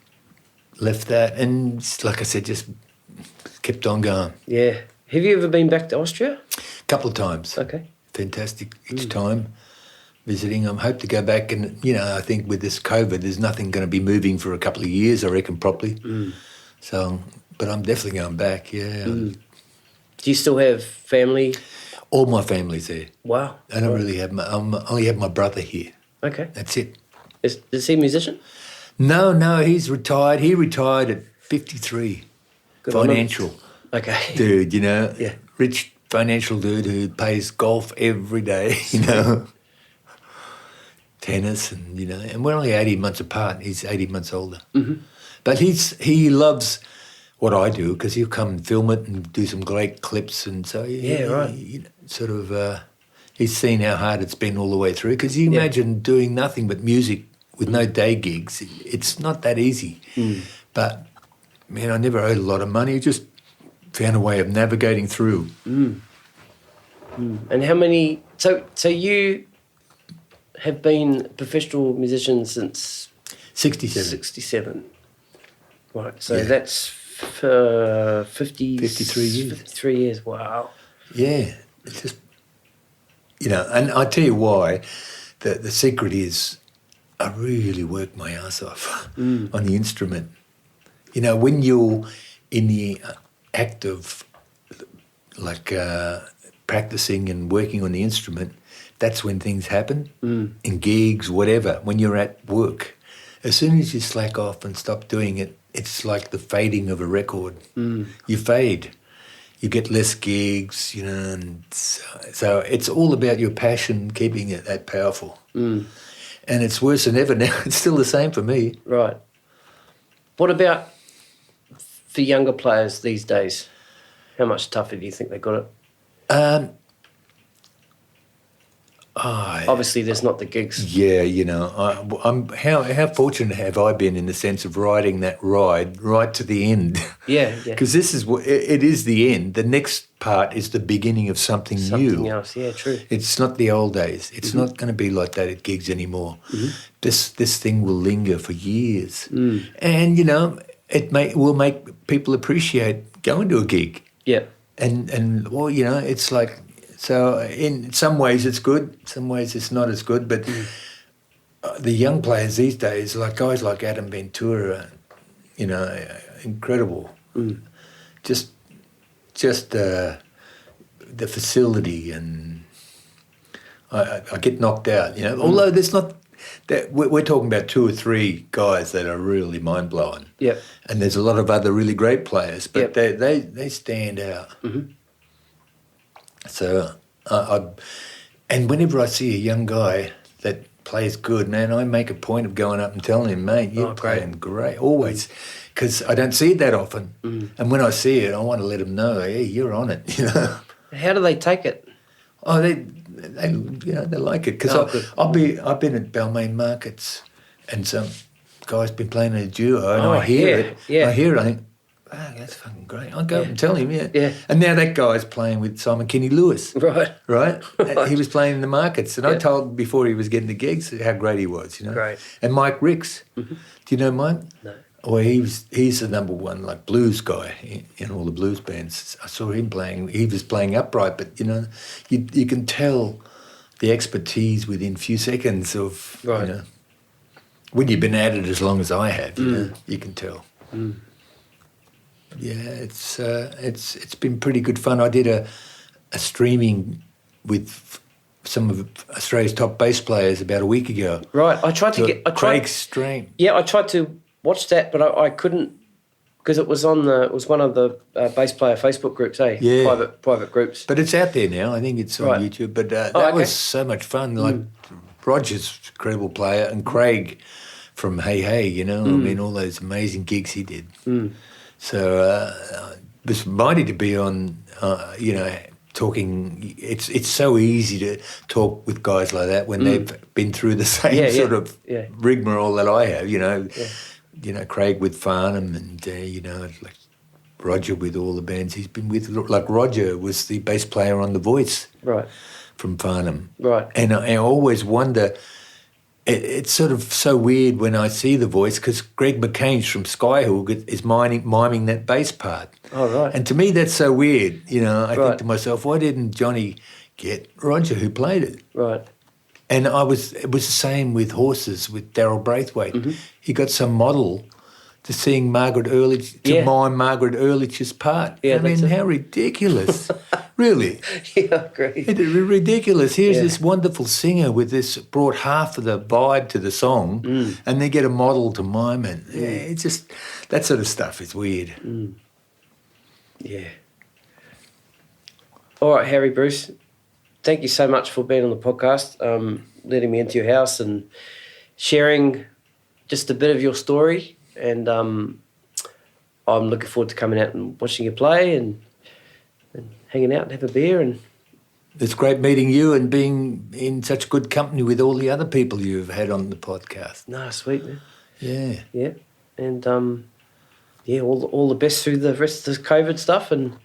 left that, and like I said, just kept on going. Yeah. Have you ever been back to Austria? A couple of times. Okay. Fantastic each time visiting. I hope to go back, and I think with this COVID, there's nothing going to be moving for a couple of years, I reckon, properly. So, but I'm definitely going back. Yeah. Do you still have family? All my family's there. Wow. I don't really have I only have my brother here. Okay. That's it. Is he a musician? No, he's retired. He retired at 53. Good Financial. Okay. Dude, Yeah. Rich financial dude who plays golf every day, tennis and we're only 18 months apart. He's 18 months older. But he loves what I do because he'll come and film it and do some great clips, and so he's seen how hard it's been all the way through, because you imagine doing nothing but music with no day gigs. It's not that easy. But, man, I never owed a lot of money, just found a way of navigating through. And how many... So you have been a professional musician since... 67. 67. Right, so that's 53 years. 53 years, wow. Yeah, it's just... and I tell you why, the secret is I really work my ass off on the instrument. When you're in the act of practicing and working on the instrument, that's when things happen, in gigs, whatever, when you're at work. As soon as you slack off and stop doing it, it's like the fading of a record. You fade. You get less gigs, and so it's all about your passion, keeping it that powerful. And it's worse than ever now. It's still the same for me. Right. What about for younger players these days? How much tougher do you think they got it? Obviously, there's not the gigs. Yeah, I'm how fortunate have I been in the sense of riding that ride right to the end? Yeah. Because this is it is the end. The next part is the beginning of something new. Something else, yeah, true. It's not the old days. It's not going to be like that at gigs anymore. This thing will linger for years, and will make people appreciate going to a gig. Yeah, and well, it's like. So in some ways it's good, some ways it's not as good. But the young players these days, like guys like Adam Ventura, incredible. Just the facility, and I get knocked out. Although there's not that we're talking about 2 or 3 guys that are really mind blowing. Yeah, and there's a lot of other really great players, but they stand out. So, and whenever I see a young guy that plays good, man, I make a point of going up and telling him, mate, you're playing great, always, because I don't see it that often. And when I see it, I want to let him know, hey, you're on it, How do they take it? Oh, they like it, because I've been at Balmain markets, and some guy's been playing in a duo, and I hear it. I hear it, I think, wow, that's fucking great. I'll go up and tell him, yeah. And now that guy's playing with Simon Kenny-Lewis. Right? He was playing in the markets. And I told before he was getting the gigs how great he was, Great. And Mike Ricks. Do you know Mike? No. Well, he's the number one, blues guy in all the blues bands. I saw him playing. He was playing upright, but, you can tell the expertise within a few seconds of, when you've been at it as long as I have, you know, you can tell. Yeah, it's been pretty good fun. I did a streaming with some of Australia's top bass players about a week ago. Right, I tried to get Craig's stream. Yeah, I tried to watch that, but I couldn't because it was one of the bass player Facebook groups, Yeah. private groups. But it's out there now. I think it's on YouTube. But that was so much fun. Like Roger's an incredible player, and Craig from Hey Hey, you know, I mean, all those amazing gigs he did. So it was mighty to be on, you know, talking. It's so easy to talk with guys like that when they've been through the same sort of rigmarole that I have, you know. Yeah. You know, Craig with Farnham and, you know, like Roger with all the bands he's been with. Like Roger was the bass player on The Voice from Farnham. Right. And I always wonder, it's sort of so weird when I see The Voice because Greg McCain's from Skyhook is miming that bass part. Oh, right. And to me that's so weird. You know, I think to myself, why didn't Johnny get Roger who played it? Right. And it was the same with Horses with Darryl Braithwaite. He got some model to sing Margaret Earlich, to mime Margaret Earlich's part. Yeah, I mean, how ridiculous. Really. Yeah, I agree. It's ridiculous. Here's this wonderful singer with this, brought half of the vibe to the song, and they get a model to mime it. Yeah, it's just, that sort of stuff is weird. Yeah. All right, Harry Brus. Thank you so much for being on the podcast, letting me into your house and sharing just a bit of your story. And I'm looking forward to coming out and watching you play and hanging out and have a beer. And it's great meeting you and being in such good company with all the other people you've had on the podcast. No, sweet, man. Yeah. Yeah. And, all the best through the rest of the COVID stuff and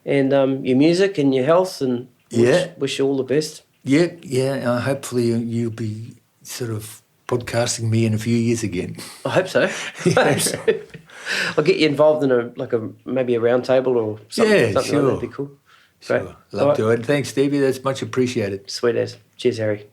your music and your health and... Wish you all the best. Yeah. Hopefully you'll be sort of podcasting me in a few years again. I hope so. I'll get you involved in maybe a round table or something. Yeah, something sure. Like that'd be cool. Sure. Great. Love to it. Thanks, Stevie. That's much appreciated. Sweet as. Cheers, Harry.